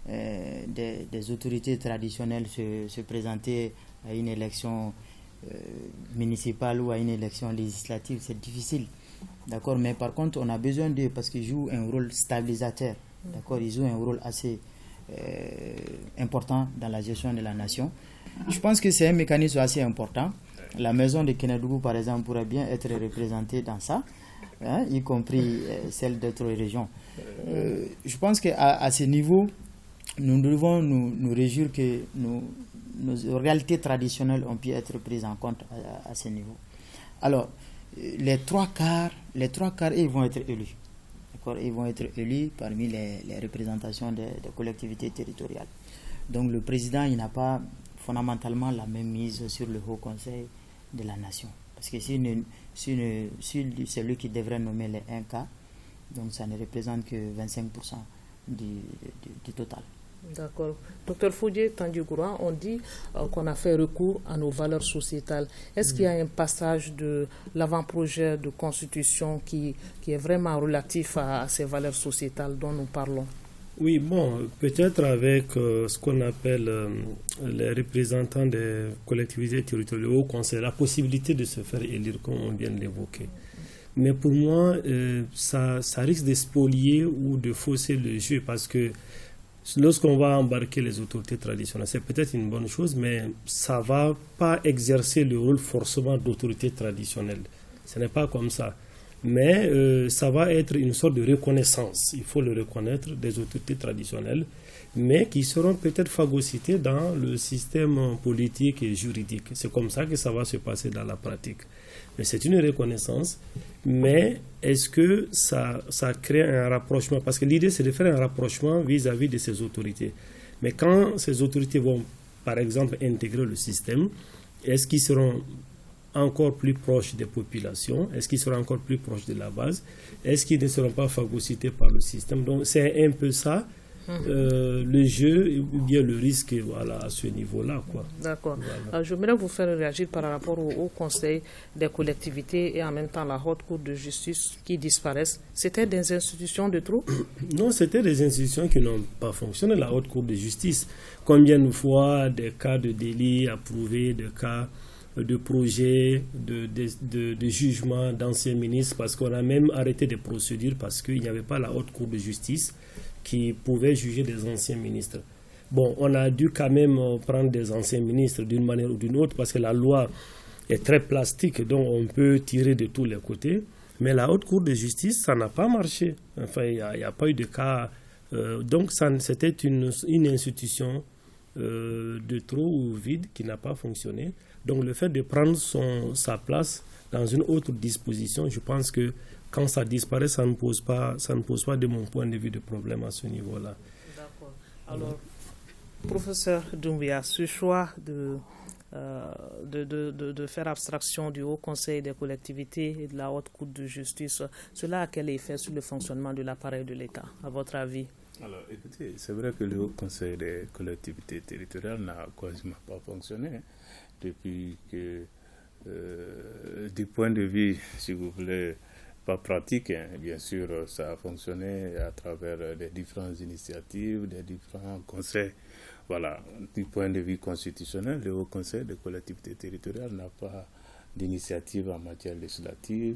des autorités traditionnelles se présenter à une élection municipale ou à une élection législative, c'est difficile. D'accord, mais par contre, on a besoin d'eux parce qu'ils jouent un rôle stabilisateur. D'accord, ils jouent un rôle assez important dans la gestion de la nation. Je pense que c'est un mécanisme assez important. La maison de Kénédougou, par exemple, pourrait bien être représentée dans ça, hein, y compris celle d'autres régions. Je pense qu'à ce niveau, nous devons nous réjouir que nos réalités traditionnelles ont pu être prises en compte à ce niveau. Alors, les trois quarts, ils vont être élus. D'accord, ils vont être élus parmi les représentations des collectivités territoriales. Donc, le président, il n'a pas fondamentalement la même mise sur le Haut Conseil de la Nation. Parce que si c'est lui qui devrait nommer les 1K, donc ça ne représente que 25% du total. D'accord. Docteur Foudié Tandiogoura, on dit qu'on a fait recours à nos valeurs sociétales. Est-ce qu'il y a un passage de l'avant-projet de constitution qui est vraiment relatif à ces valeurs sociétales dont nous parlons? Oui, bon, peut-être avec ce qu'on appelle les représentants des collectivités territoriales au Conseil, la possibilité de se faire élire, comme on vient de l'évoquer. Mais pour moi, ça risque de spolier ou de fausser le jeu parce que lorsqu'on va embarquer les autorités traditionnelles, c'est peut-être une bonne chose, mais ça ne va pas exercer le rôle forcément d'autorité traditionnelle. Ce n'est pas comme ça. Mais ça va être une sorte de reconnaissance, il faut le reconnaître, des autorités traditionnelles, mais qui seront peut-être phagocytées dans le système politique et juridique. C'est comme ça que ça va se passer dans la pratique. Mais c'est une reconnaissance, mais est-ce que ça crée un rapprochement? Parce que l'idée, c'est de faire un rapprochement vis-à-vis de ces autorités. Mais quand ces autorités vont, par exemple, intégrer le système, est-ce qu'ils seront encore plus proches des populations? Est-ce qu'ils seront encore plus proches de la base? Est-ce qu'ils ne seront pas phagocytés par le système? Donc, c'est un peu ça. Le jeu ou bien le risque, voilà, à ce niveau-là, quoi. D'accord. Voilà. Je voudrais vous faire réagir par rapport au Conseil des collectivités et en même temps la Haute Cour de justice qui disparaissent. C'était des institutions de trop? Non, c'était des institutions qui n'ont pas fonctionné. La Haute Cour de justice, combien de fois des cas de délit approuvés, des cas de projets, de jugements d'anciens ministres, parce qu'on a même arrêté des procédures parce qu'il n'y avait pas la Haute Cour de justice qui pouvait juger des anciens ministres. Bon, on a dû quand même prendre des anciens ministres d'une manière ou d'une autre parce que la loi est très plastique, donc on peut tirer de tous les côtés. Mais la Haute Cour de justice, ça n'a pas marché. Enfin, il n'y a pas eu de cas. Donc, c'était une institution de trop ou vide qui n'a pas fonctionné. Donc, le fait de prendre sa place dans une autre disposition, je pense que quand ça disparaît, ça ne pose pas, de mon point de vue, de problème à ce niveau-là. D'accord. Alors, professeur Doumbia, ce choix de faire abstraction du Haut Conseil des collectivités et de la Haute Cour de justice, cela a quel effet sur le fonctionnement de l'appareil de l'État, à votre avis? Alors, écoutez, c'est vrai que le Haut Conseil des collectivités territoriales n'a quasiment pas fonctionné depuis que, du point de vue, si vous voulez, pas pratique, hein. Bien sûr, ça a fonctionné à travers des différentes initiatives, des différents conseils. Voilà, du point de vue constitutionnel, le Haut Conseil des collectivités territoriales n'a pas d'initiative en matière législative.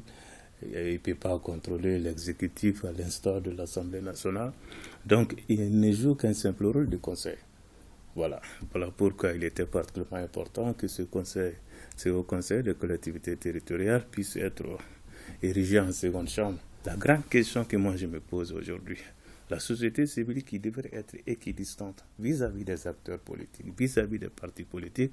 Il ne peut pas contrôler l'exécutif à l'instar de l'Assemblée nationale. Donc, il ne joue qu'un simple rôle de conseil. Voilà pourquoi il était particulièrement important que ce Haut Conseil des collectivités territoriales puisse être érigé en seconde chambre. La grande question que moi je me pose aujourd'hui, la société civile qui devrait être équidistante vis-à-vis des acteurs politiques, vis-à-vis des partis politiques,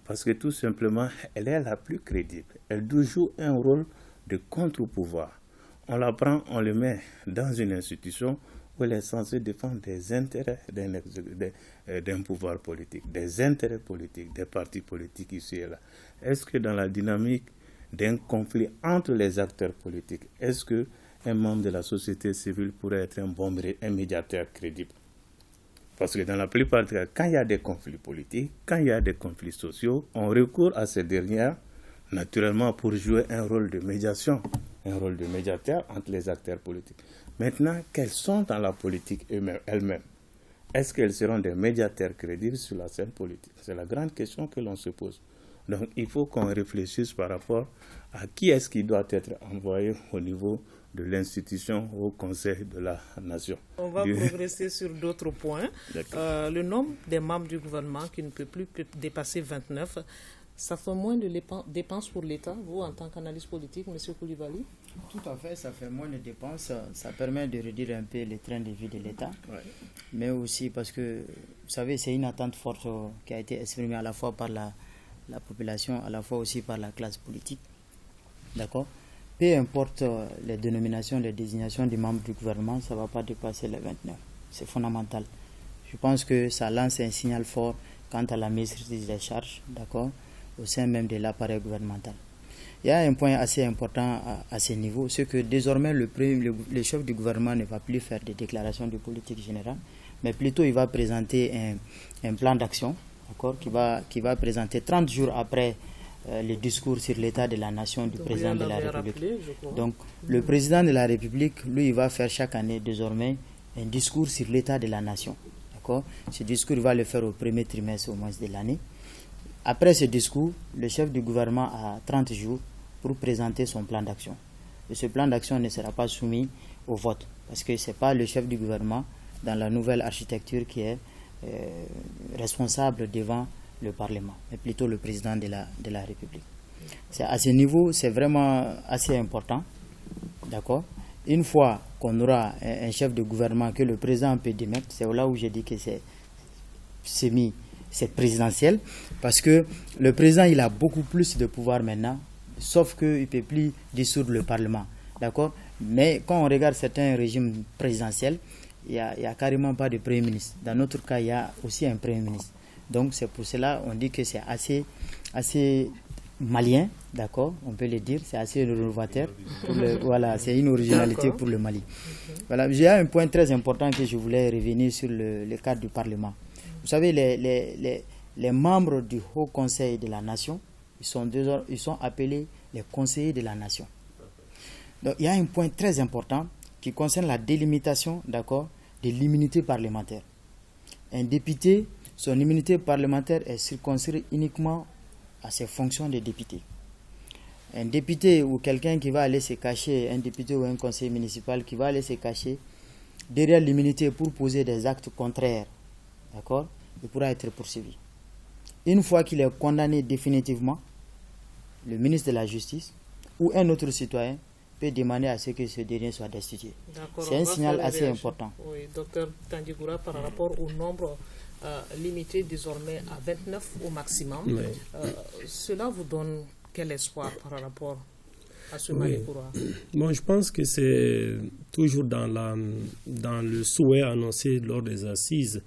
parce que tout simplement, elle est la plus crédible. Elle doit jouer un rôle de contre-pouvoir. On la prend, on le met dans une institution où elle est censée défendre des intérêts d'un pouvoir politique, des intérêts politiques, des partis politiques ici et là. Est-ce que dans la dynamique d'un conflit entre les acteurs politiques, est-ce qu'un membre de la société civile pourrait être un médiateur crédible? Parce que dans la plupart des cas, quand il y a des conflits politiques, quand il y a des conflits sociaux, on recourt à ces dernières, naturellement, pour jouer un rôle de médiation, un rôle de médiateur entre les acteurs politiques. Maintenant, qu'elles sont dans la politique elles-mêmes? Est-ce qu'elles seront des médiateurs crédibles sur la scène politique? C'est la grande question que l'on se pose. Donc il faut qu'on réfléchisse par rapport à qui est-ce qui doit être envoyé au niveau de l'institution au Conseil de la Nation. On va progresser sur d'autres points. Le nombre des membres du gouvernement qui ne peut plus dépasser 29, ça fait moins de dépenses pour l'État, vous en tant qu'analyste politique, M. Koulibaly? Tout à fait, ça fait moins de dépenses, ça permet de réduire un peu les trains de vie de l'État, mais aussi parce que, vous savez, c'est une attente forte qui a été exprimée à la fois par la population, à la fois aussi par la classe politique. D'accord? Peu importe les dénominations, les désignations des membres du gouvernement, ça ne va pas dépasser les 29. C'est fondamental. Je pense que ça lance un signal fort quant à la maîtrise des charges, d'accord, au sein même de l'appareil gouvernemental. Il y a un point assez important à ce niveau, c'est que désormais le chef du gouvernement ne va plus faire des déclarations de politique générale, mais plutôt il va présenter un plan d'action, d'accord, qui va présenter 30 jours après le discours sur l'état de la nation du président de la République. Donc le président de la République, lui, il va faire chaque année désormais un discours sur l'état de la nation. D'accord? Ce discours, il va le faire au premier trimestre au moins de l'année. Après ce discours, le chef du gouvernement a 30 jours pour présenter son plan d'action. Et ce plan d'action ne sera pas soumis au vote, parce que ce n'est pas le chef du gouvernement, dans la nouvelle architecture, qui est responsable devant le Parlement, mais plutôt le président de la République. À ce niveau, c'est vraiment assez important. D'accord? Une fois qu'on aura un chef de gouvernement que le président peut démettre, c'est là où j'ai dit que c'est présidentiel, parce que le président, il a beaucoup plus de pouvoir maintenant, sauf qu'il ne peut plus dissoudre le Parlement. D'accord? Mais quand on regarde certains régimes présidentiels, il n'y a carrément pas de Premier ministre. Dans notre cas, il y a aussi un Premier ministre. Donc c'est pour cela qu'on dit que c'est assez malien, d'accord, on peut le dire, c'est assez novateur. Voilà, c'est une originalité pour le Mali. Voilà, j'ai un point très important que je voulais revenir sur le cadre du Parlement. Vous savez, les membres du Haut Conseil de la Nation, ils sont appelés les conseillers de la Nation. Donc il y a un point très important qui concerne la délimitation, d'accord, de l'immunité parlementaire. Un député, son immunité parlementaire est circonscrite uniquement à ses fonctions de député. Un député ou quelqu'un qui va aller se cacher, un député ou un conseiller municipal qui va aller se cacher derrière l'immunité pour poser des actes contraires, d'accord, il pourra être poursuivi. Une fois qu'il est condamné définitivement, le ministre de la Justice ou un autre citoyen peut demander à ce que ce dernier soit destitué. C'est un signal assez important. Oui, docteur Tandjigoura, par rapport au nombre limité désormais à 29 au maximum, cela vous donne quel espoir par rapport à ce Mali-Koura? Bon, je pense que c'est toujours dans le souhait annoncé lors des assises,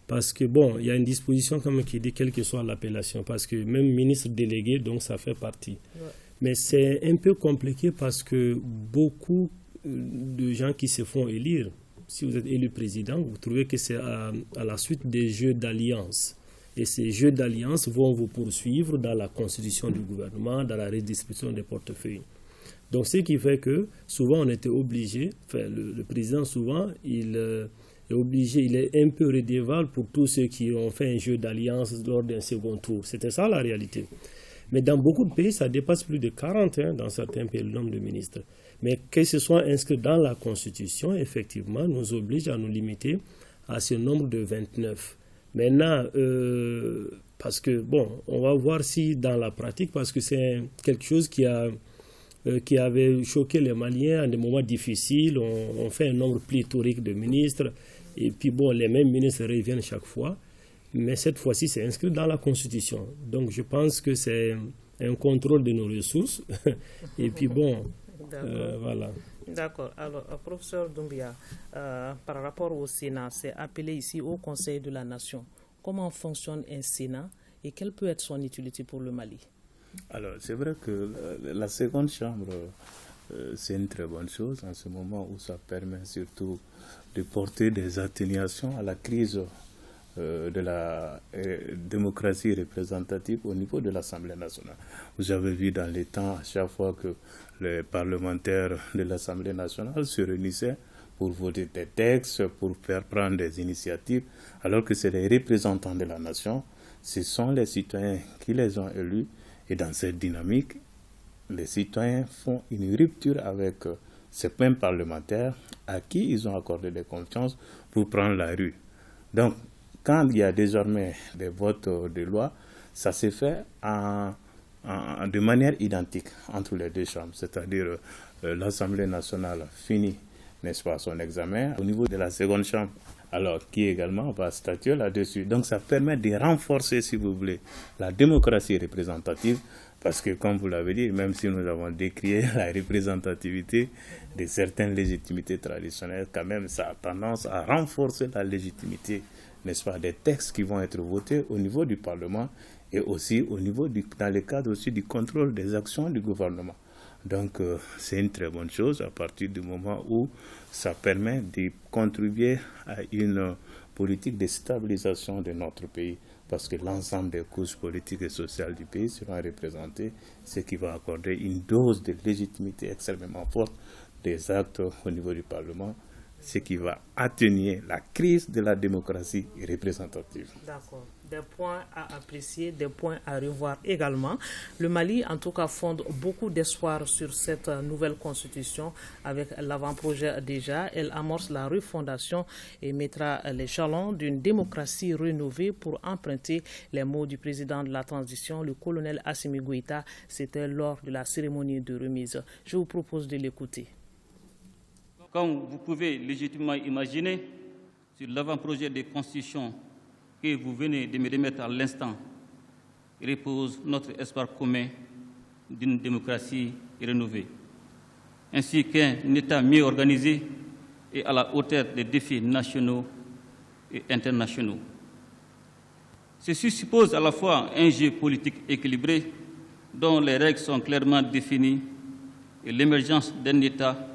parce que bon, il y a une disposition quand même qui dit quelle que soit l'appellation, parce que même ministre délégué, donc ça fait partie. Mais c'est un peu compliqué parce que beaucoup de gens qui se font élire, si vous êtes élu président, vous trouvez que c'est à la suite des jeux d'alliance. Et ces jeux d'alliance vont vous poursuivre dans la constitution du gouvernement, dans la redistribution des portefeuilles. Donc ce qui fait que souvent on était obligé, enfin le président souvent, il est obligé, il est un peu redevable pour tous ceux qui ont fait un jeu d'alliance lors d'un second tour. C'était ça la réalité. Mais dans beaucoup de pays, ça dépasse plus de 40, dans certains pays, le nombre de ministres. Mais que ce soit inscrit dans la Constitution, effectivement, nous oblige à nous limiter à ce nombre de 29. Maintenant, parce que, bon, on va voir si dans la pratique, parce que c'est quelque chose qui avait choqué les Maliens à des moments difficiles. On fait un nombre pléthorique de ministres, et puis, bon, les mêmes ministres reviennent chaque fois. Mais cette fois-ci, c'est inscrit dans la Constitution. Donc, je pense que c'est un contrôle de nos ressources. Et puis, bon, voilà. D'accord. Alors, professeur Doumbia, par rapport au Sénat, c'est appelé ici au Conseil de la Nation. Comment fonctionne un Sénat et quelle peut être son utilité pour le Mali? Alors, c'est vrai que la seconde chambre, c'est une très bonne chose en ce moment où ça permet surtout de porter des atténuations à la crise de la démocratie représentative au niveau de l'Assemblée nationale. Vous avez vu dans les temps, à chaque fois que les parlementaires de l'Assemblée nationale se réunissaient pour voter des textes, pour faire prendre des initiatives, alors que c'est les représentants de la nation ce sont les citoyens qui les ont élus. Et dans cette dynamique, les citoyens font une rupture avec ces mêmes parlementaires à qui ils ont accordé des confiances pour prendre la rue. Donc, quand il y a désormais des votes de loi, ça se fait de manière identique entre les deux chambres, c'est-à-dire l'Assemblée nationale finit, n'est-ce pas, son examen au niveau de la seconde chambre, alors qui également va statuer là-dessus. Donc ça permet de renforcer, si vous voulez, la démocratie représentative, parce que, comme vous l'avez dit, même si nous avons décrié la représentativité de certaines légitimités traditionnelles, quand même ça a tendance à renforcer la légitimité, n'est-ce pas, des textes qui vont être votés au niveau du Parlement et aussi au niveau dans le cadre aussi du contrôle des actions du gouvernement. Donc c'est une très bonne chose à partir du moment où ça permet de contribuer à une politique de stabilisation de notre pays, parce que l'ensemble des couches politiques et sociales du pays seront représentées, ce qui va accorder une dose de légitimité extrêmement forte des actes au niveau du Parlement, ce qui va atténuer la crise de la démocratie représentative. D'accord. Des points à apprécier, des points à revoir également. Le Mali, en tout cas, fonde beaucoup d'espoir sur cette nouvelle constitution avec l'avant-projet déjà. Elle amorce la refondation et mettra les jalons d'une démocratie rénovée pour emprunter les mots du président de la transition, le colonel Assimi Goïta. C'était lors de la cérémonie de remise. Je vous propose de l'écouter. Comme vous pouvez légitimement imaginer, sur l'avant-projet de constitution que vous venez de me remettre à l'instant, repose notre espoir commun d'une démocratie rénovée, ainsi qu'un État mieux organisé et à la hauteur des défis nationaux et internationaux. Ceci suppose à la fois un jeu politique équilibré dont les règles sont clairement définies et l'émergence d'un État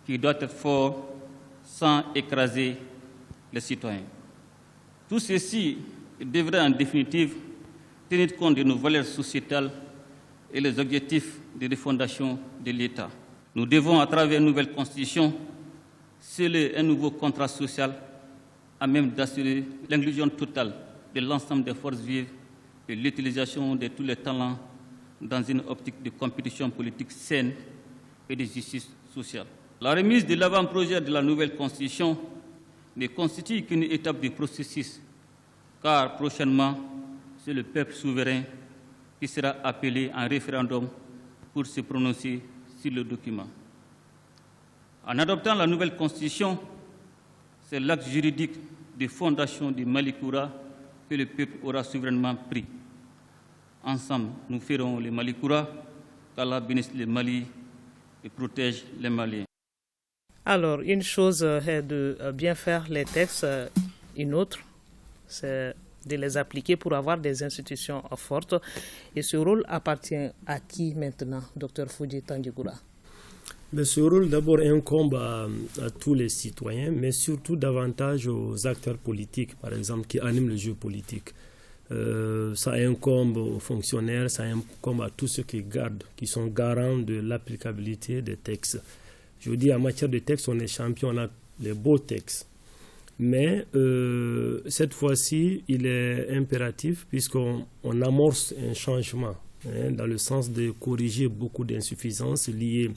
qui doit être fort sans écraser les citoyens. Tout ceci devrait en définitive tenir compte de nos valeurs sociétales et les objectifs de refondation de l'État. Nous devons, à travers une nouvelle constitution, sceller un nouveau contrat social à même d'assurer l'inclusion totale de l'ensemble des forces vives et l'utilisation de tous les talents dans une optique de compétition politique saine et de justice sociale. La remise de l'avant-projet de la nouvelle constitution ne constitue qu'une étape du processus, car prochainement, c'est le peuple souverain qui sera appelé en référendum pour se prononcer sur le document. En adoptant la nouvelle constitution, c'est l'acte juridique de fondation du Malikoura que le peuple aura souverainement pris. Ensemble, nous ferons le Malikoura, qu'Allah bénisse le Mali et protège les Maliens. Alors, une chose est de bien faire les textes, une autre, c'est de les appliquer pour avoir des institutions fortes. Et ce rôle appartient à qui maintenant, Dr Fodji Tandjigoura? Mais ce rôle d'abord incombe à tous les citoyens, mais surtout davantage aux acteurs politiques, par exemple, qui animent le jeu politique. Ça incombe aux fonctionnaires, ça incombe à tous ceux qui sont garants de l'applicabilité des textes. Je vous dis, en matière de textes, on est champion, on a les beaux textes. Mais cette fois-ci, il est impératif, puisqu'on amorce un changement, dans le sens de corriger beaucoup d'insuffisances liées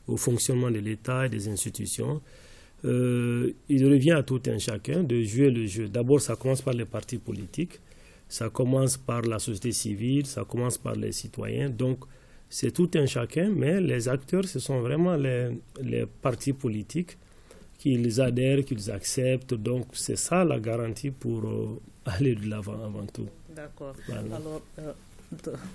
au fonctionnement de l'État et des institutions. Il revient à tout un chacun de jouer le jeu. D'abord, ça commence par les partis politiques, ça commence par la société civile, ça commence par les citoyens. Donc, c'est tout un chacun, mais les acteurs, ce sont vraiment les partis politiques, qu'ils adhèrent, qu'ils acceptent. Donc, c'est ça la garantie pour aller de l'avant avant tout. D'accord. Voilà. Alors,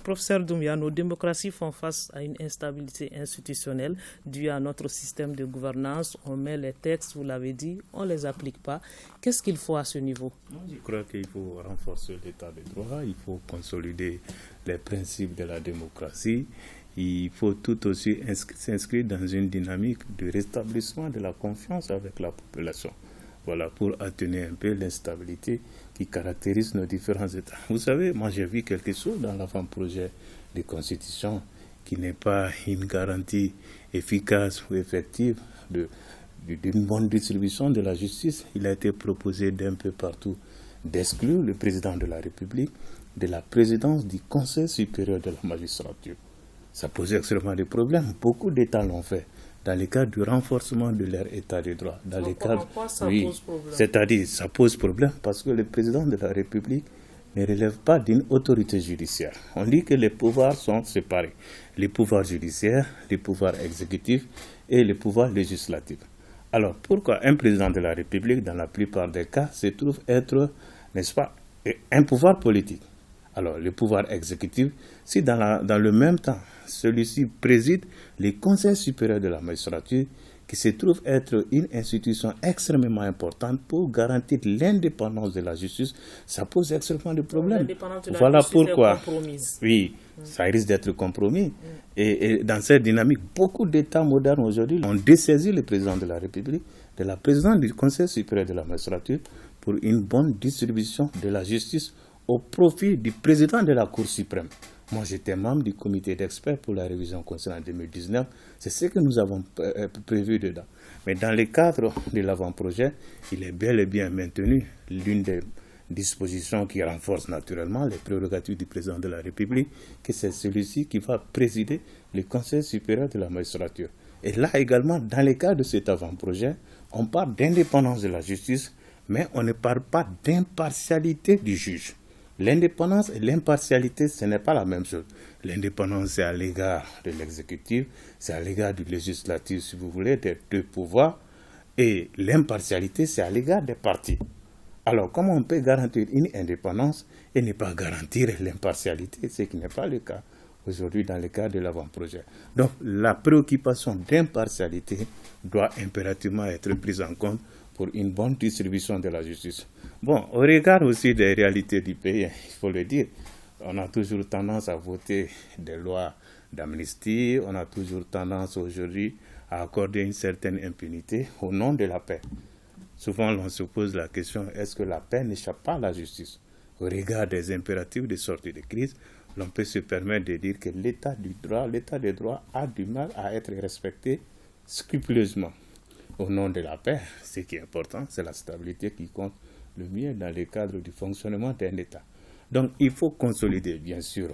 professeur Doumbia, nos démocraties font face à une instabilité institutionnelle due à notre système de gouvernance. On met les textes, vous l'avez dit, on ne les applique pas. Qu'est-ce qu'il faut à ce niveau? Je crois qu'il faut renforcer l'état de droit, il faut consolider les principes de la démocratie. Il faut tout aussi s'inscrire dans une dynamique de rétablissement de la confiance avec la population. Voilà, pour atténuer un peu l'instabilité qui caractérise nos différents États. Vous savez, moi j'ai vu quelque chose dans l'avant-projet de constitution qui n'est pas une garantie efficace ou effective d'une bonne distribution de la justice. Il a été proposé d'un peu partout d'exclure le président de la République de la présidence du Conseil supérieur de la magistrature. Ça pose extrêmement de problèmes. Beaucoup d'États l'ont fait dans le cadre du renforcement de leur état de droit. Dans le cadre, pose problème? C'est-à-dire, ça pose problème parce que le président de la République ne relève pas d'une autorité judiciaire. On dit que les pouvoirs sont séparés. Les pouvoirs judiciaires, les pouvoirs exécutifs et les pouvoirs législatifs. Alors, pourquoi un président de la République, dans la plupart des cas, se trouve être, n'est-ce pas, un pouvoir politique? Alors, le pouvoir exécutif, si dans le même temps, celui-ci préside le Conseil supérieur de la magistrature, qui se trouve être une institution extrêmement importante pour garantir l'indépendance de la justice, ça pose extrêmement de problèmes. Voilà pourquoi, oui, ça risque d'être compromis. Et dans cette dynamique, beaucoup d'États modernes aujourd'hui ont dessaisi le président de la République, de la présidente du Conseil supérieur de la magistrature, pour une bonne distribution de la justice au profit du président de la Cour suprême. Moi, j'étais membre du comité d'experts pour la révision constitutionnelle en 2019. C'est ce que nous avons prévu dedans. Mais dans le cadre de l'avant-projet, il est bel et bien maintenu l'une des dispositions qui renforce naturellement les prérogatives du président de la République, que c'est celui-ci qui va présider le Conseil supérieur de la magistrature. Et là également, dans le cadre de cet avant-projet, on parle d'indépendance de la justice, mais on ne parle pas d'impartialité du juge. L'indépendance et l'impartialité, ce n'est pas la même chose. L'indépendance, c'est à l'égard de l'exécutif, c'est à l'égard du législatif, si vous voulez, des deux pouvoirs. Et l'impartialité, c'est à l'égard des partis. Alors, comment on peut garantir une indépendance et ne pas garantir l'impartialité, ce qui n'est pas le cas aujourd'hui dans le cadre de l'avant-projet. Donc, la préoccupation d'impartialité doit impérativement être prise en compte pour une bonne distribution de la justice. Bon, au regard aussi des réalités du pays, il faut le dire, on a toujours tendance à voter des lois d'amnistie, on a toujours tendance aujourd'hui à accorder une certaine impunité au nom de la paix. Souvent, l'on se pose la question, est-ce que la paix n'échappe pas à la justice? Au regard des impératifs de sortie de crise, l'on peut se permettre de dire que l'état des droits a du mal à être respecté scrupuleusement. Au nom de la paix, ce qui est important, c'est la stabilité qui compte le mieux dans le cadre du fonctionnement d'un État. Donc, il faut consolider, bien sûr,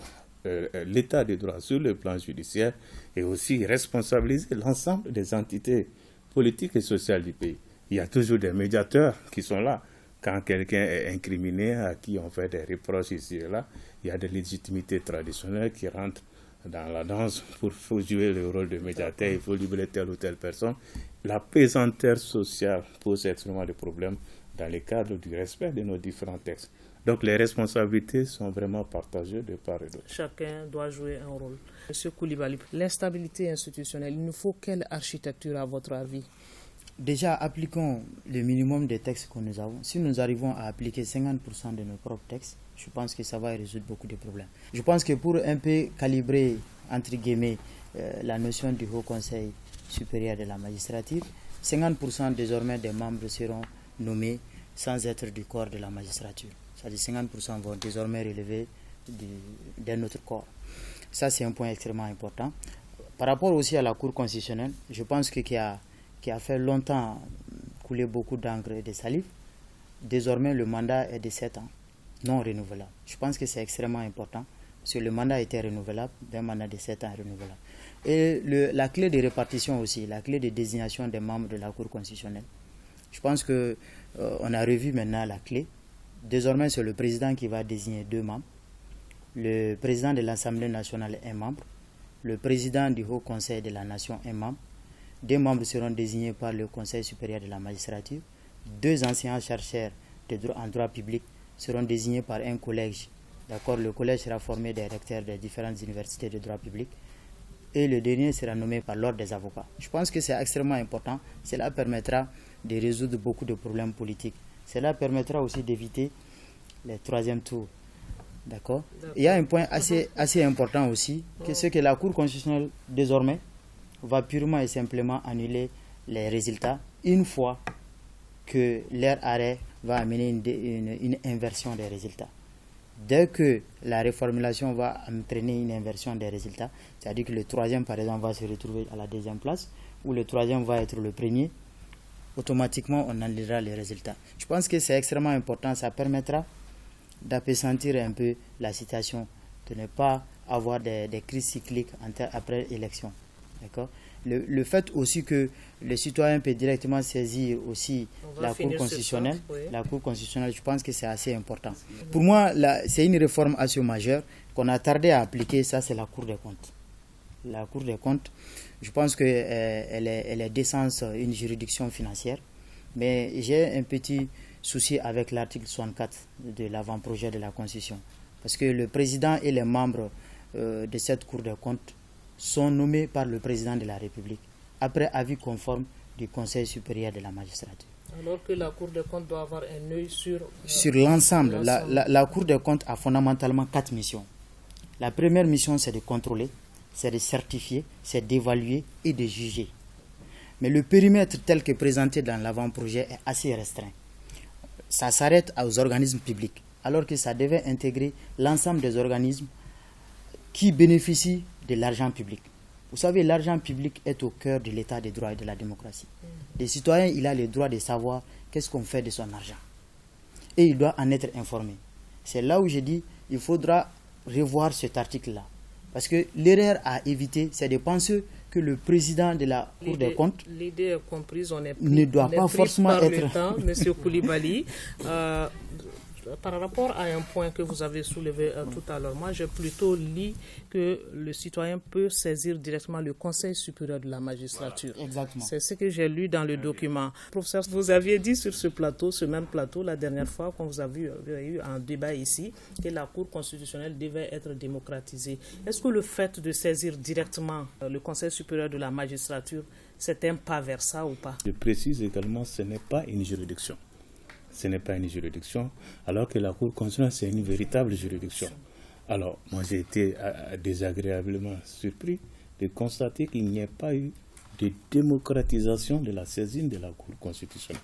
l'état des droits sur le plan judiciaire et aussi responsabiliser l'ensemble des entités politiques et sociales du pays. Il y a toujours des médiateurs qui sont là. Quand quelqu'un est incriminé, à qui on fait des reproches ici et là, il y a des légitimités traditionnelles qui rentrent dans la danse pour jouer le rôle de médiateur, il faut libérer telle ou telle personne. La pesanteur sociale pose extrêmement de problèmes dans le cadre du respect de nos différents textes. Donc les responsabilités sont vraiment partagées de part et d'autre. Chacun doit jouer un rôle. Monsieur Koulibaly, l'instabilité institutionnelle, il nous faut quelle architecture à votre avis? Déjà, appliquons le minimum des textes que nous avons. Si nous arrivons à appliquer 50% de nos propres textes, je pense que ça va résoudre beaucoup de problèmes. Je pense que pour un peu calibrer, entre guillemets, la notion du Haut Conseil supérieur de la magistrature, 50% désormais des membres seront nommés sans être du corps de la magistrature. C'est-à-dire 50% vont désormais relever d'un autre corps. Ça, c'est un point extrêmement important. Par rapport aussi à la Cour constitutionnelle, je pense que qui a fait longtemps couler beaucoup d'encre et de salive, désormais le mandat est de 7 ans, non renouvelable. Je pense que c'est extrêmement important, parce que le mandat était renouvelable, un mandat de 7 ans renouvelable. Et la clé de répartition aussi, la clé de désignation des membres de la Cour constitutionnelle. Je pense qu'on a revu maintenant la clé. Désormais, c'est le président qui va désigner 2 membres. Le président de l'Assemblée nationale est un membre. Le président du Haut Conseil de la Nation est un membre. 2 membres seront désignés par le Conseil supérieur de la magistrature. 2 anciens chercheurs en droit public seront désignés par un collège. D'accord, le collège sera formé des recteurs des différentes universités de droit public. Et le dernier sera nommé par l'ordre des avocats. Je pense que c'est extrêmement important. Cela permettra de résoudre beaucoup de problèmes politiques. Cela permettra aussi d'éviter les 3e tours. D'accord. Il y a un point assez important aussi, c'est que la Cour constitutionnelle, désormais, va purement et simplement annuler les résultats une fois que leur arrêt va amener une inversion des résultats. Dès que la reformulation va entraîner une inversion des résultats, c'est-à-dire que le 3e, par exemple, va se retrouver à la 2e place, ou le 3e va être le premier, automatiquement on annulera les résultats. Je pense que c'est extrêmement important, ça permettra d'apaisantir un peu la situation, de ne pas avoir des crises cycliques après l'élection. D'accord ? Le fait aussi que le citoyen peut directement saisir aussi la Cour constitutionnelle, je pense que c'est assez important. Pour moi, c'est une réforme assez majeure qu'on a tardé à appliquer, ça c'est la Cour des comptes. La Cour des comptes, je pense qu'elle est d'essence une juridiction financière, mais j'ai un petit souci avec l'article 64 de l'avant-projet de la Constitution, parce que le président et les membres de cette Cour des comptes sont nommés par le président de la République, après avis conforme du Conseil supérieur de la magistrature. Alors que la Cour des comptes doit avoir un œil sur l'ensemble. La Cour des comptes a fondamentalement 4 missions. La première mission, c'est de contrôler, c'est de certifier, c'est d'évaluer et de juger. Mais le périmètre tel que présenté dans l'avant-projet est assez restreint. Ça s'arrête aux organismes publics, alors que ça devait intégrer l'ensemble des organismes qui bénéficient de l'argent public. Vous savez, l'argent public est au cœur de l'état des droits et de la démocratie. Les citoyens, il a le droit de savoir qu'est-ce qu'on fait de son argent. Et il doit en être informé. C'est là où je dis qu'il faudra revoir cet article-là. Parce que l'erreur à éviter, c'est de penser que le président de la Cour des comptes l'idée est comprise, ne doit pas forcément être... le temps, M. Koulibaly. Par rapport à un point que vous avez soulevé tout à l'heure, moi j'ai plutôt lu que le citoyen peut saisir directement le Conseil supérieur de la magistrature. Voilà. Exactement. C'est ce que j'ai lu dans le document. Professeur, vous aviez dit sur ce même plateau, la dernière fois quand vous avez eu un débat ici, que la Cour constitutionnelle devait être démocratisée. Est-ce que le fait de saisir directement le Conseil supérieur de la magistrature, c'est un pas vers ça ou pas? Je précise également, ce n'est pas une juridiction. Ce n'est pas une juridiction, alors que la Cour constitutionnelle, c'est une véritable juridiction. Alors, moi, j'ai été désagréablement surpris de constater qu'il n'y ait pas eu de démocratisation de la saisine de la Cour constitutionnelle.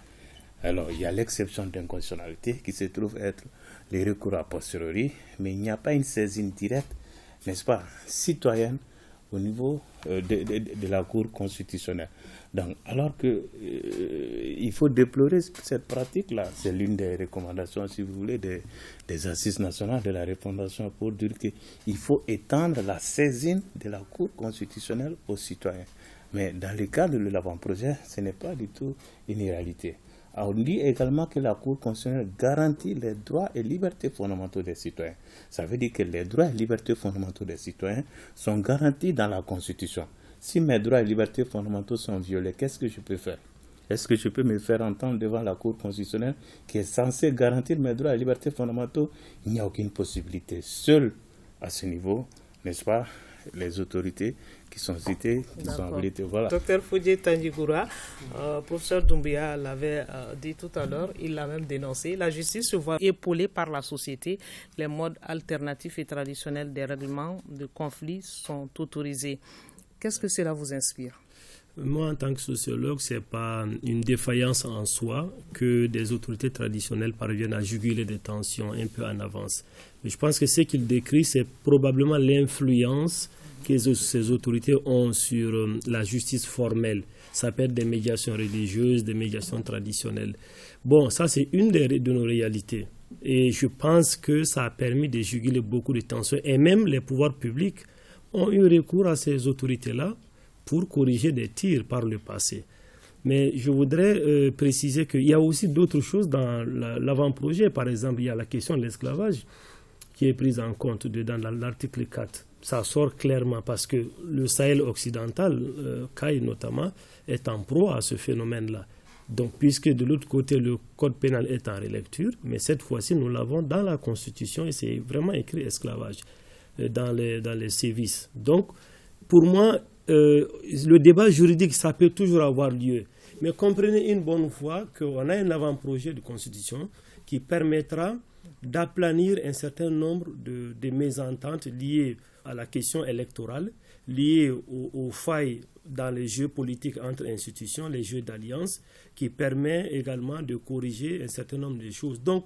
Alors, il y a l'exception d'inconstitutionnalité qui se trouve être les recours a posteriori, mais il n'y a pas une saisine directe, n'est-ce pas, citoyenne au niveau de la Cour constitutionnelle. Donc, alors que il faut déplorer cette pratique-là, c'est l'une des recommandations, si vous voulez, des assises nationales de la refondation pour dire qu'il faut étendre la saisine de la Cour constitutionnelle aux citoyens. Mais dans le cadre de l'avant-projet, ce n'est pas du tout une réalité. On dit également que la Cour constitutionnelle garantit les droits et libertés fondamentaux des citoyens. Ça veut dire que les droits et libertés fondamentaux des citoyens sont garantis dans la Constitution. Si mes droits et libertés fondamentaux sont violés, qu'est-ce que je peux faire? Est-ce que je peux me faire entendre devant la Cour constitutionnelle qui est censée garantir mes droits et libertés fondamentaux? Il n'y a aucune possibilité. Seul à ce niveau, n'est-ce pas, les autorités qui sont citées, qui sont habilitées. Voilà. Docteur Fodje Tandjigoura, professeur Doumbia l'avait dit tout à l'heure, il l'a même dénoncé. La justice se voit épaulée par la société. Les modes alternatifs et traditionnels des règlements de conflits sont autorisés. Qu'est-ce que cela vous inspire? Moi, en tant que sociologue, ce n'est pas une défaillance en soi que des autorités traditionnelles parviennent à juguler des tensions un peu en avance. Mais je pense que ce qu'il décrit, c'est probablement l'influence que ces autorités ont sur la justice formelle. Ça peut être des médiations religieuses, des médiations traditionnelles. Bon, ça, c'est une de nos réalités. Et je pense que ça a permis de juguler beaucoup de tensions. Et même les pouvoirs publics ont eu recours à ces autorités-là pour corriger des tirs par le passé. Mais je voudrais préciser qu'il y a aussi d'autres choses dans l'avant-projet. Par exemple, il y a la question de l'esclavage qui est prise en compte dans l'article 4. Ça sort clairement parce que le Sahel occidental, CAI notamment, est en proie à ce phénomène-là. Donc, puisque de l'autre côté, le code pénal est en relecture, mais cette fois-ci, nous l'avons dans la Constitution et c'est vraiment écrit esclavage dans les sévices. Donc, pour moi, le débat juridique, ça peut toujours avoir lieu. Mais comprenez une bonne fois qu'on a un avant-projet de Constitution qui permettra d'aplanir un certain nombre de mésententes liées à la question électorale, liées aux failles dans les jeux politiques entre institutions, les jeux d'alliance, qui permet également de corriger un certain nombre de choses. Donc,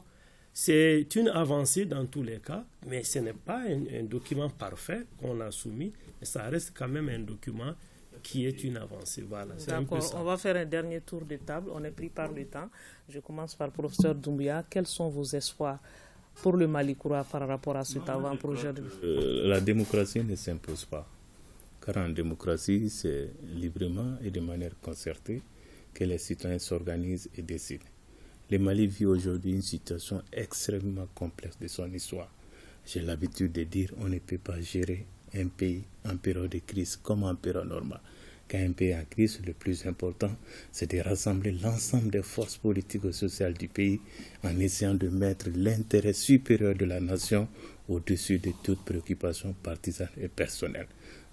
c'est une avancée dans tous les cas, mais ce n'est pas un document parfait qu'on a soumis, mais ça reste quand même un document qui est une avancée. Voilà, c'est un peu ça. On va faire un dernier tour de table, on est pris par le temps. Je commence par le professeur Doumbia. Quels sont vos espoirs pour le Mali Koura par rapport à cet avant-projet? La démocratie ne s'impose pas. Car en démocratie, c'est librement et de manière concertée que les citoyens s'organisent et décident. Le Mali vit aujourd'hui une situation extrêmement complexe de son histoire. J'ai l'habitude de dire qu'on ne peut pas gérer un pays en période de crise comme en période normale. Quand un pays en crise, le plus important, c'est de rassembler l'ensemble des forces politiques et sociales du pays en essayant de mettre l'intérêt supérieur de la nation au-dessus de toute préoccupation partisane et personnelle.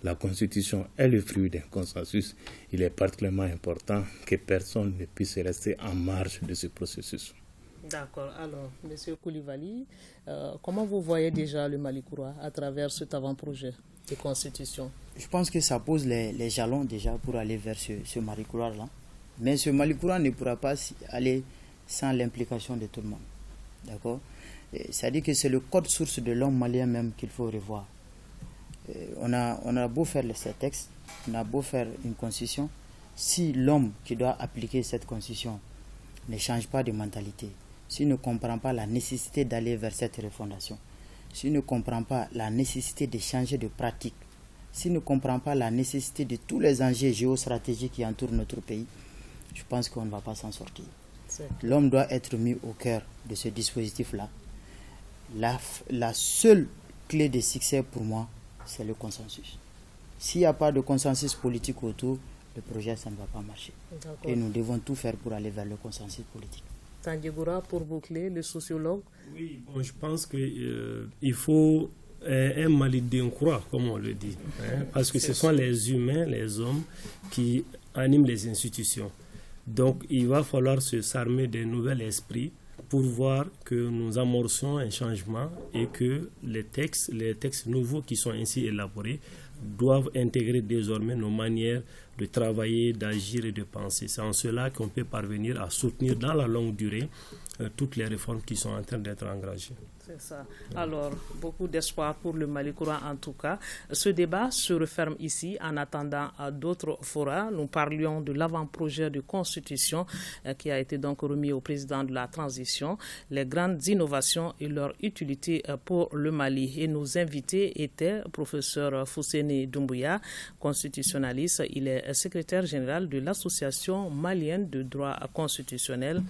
La Constitution est le fruit d'un consensus. Il est particulièrement important que personne ne puisse rester en marge de ce processus. D'accord. Alors, M. Koulibaly, comment vous voyez déjà le Mali Koura à travers cet avant-projet de constitution? Je pense que ça pose les jalons déjà pour aller vers ce Mali Koura-là. Mais ce Mali Koura ne pourra pas aller sans l'implication de tout le monde. D'accord? C'est-à-dire que c'est le code source de l'homme malien même qu'il faut revoir. On a beau faire ces textes, on a beau faire une constitution, si l'homme qui doit appliquer cette constitution ne change pas de mentalité, s'il ne comprend pas la nécessité d'aller vers cette refondation, s'il ne comprend pas la nécessité de changer de pratique, s'il ne comprend pas la nécessité de tous les enjeux géostratégiques qui entourent notre pays, je pense qu'on ne va pas s'en sortir. L'homme doit être mis au cœur de ce dispositif-là. La seule clé de succès pour moi, c'est le consensus. S'il n'y a pas de consensus politique autour, le projet, ça ne va pas marcher. D'accord. Et nous devons tout faire pour aller vers le consensus politique. Tandigoura, pour boucler, le sociologue. Oui, bon, je pense qu'il faut un Mali Koura, comme on le dit. Parce que ce sont les humains, les hommes, qui animent les institutions. Donc, il va falloir s'armer d'un nouvel esprit pour voir que nous amorçons un changement et que les textes nouveaux qui sont ainsi élaborés doivent intégrer désormais nos manières de travailler, d'agir et de penser. C'est en cela qu'on peut parvenir à soutenir dans la longue durée toutes les réformes qui sont en train d'être engagées. C'est ça. Alors, beaucoup d'espoir pour le Mali Koura en tout cas. Ce débat se referme ici en attendant d'autres forats. Nous parlions de l'avant-projet de constitution qui a été donc remis au président de la transition, les grandes innovations et leur utilité pour le Mali. Et nos invités étaient professeur Fousseni Doumbouya, constitutionnaliste. Il est secrétaire général de l'Association malienne de droit constitutionnel.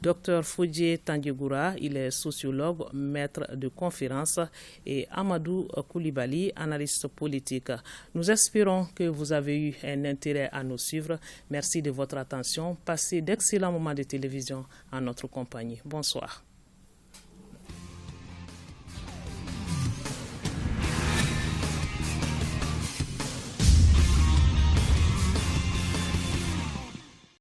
Dr Fodje Tandigoura, il est sociologue, maître de conférence, et Amadou Koulibaly, analyste politique. Nous espérons que vous avez eu un intérêt à nous suivre. Merci de votre attention. Passez d'excellents moments de télévision en notre compagnie. Bonsoir.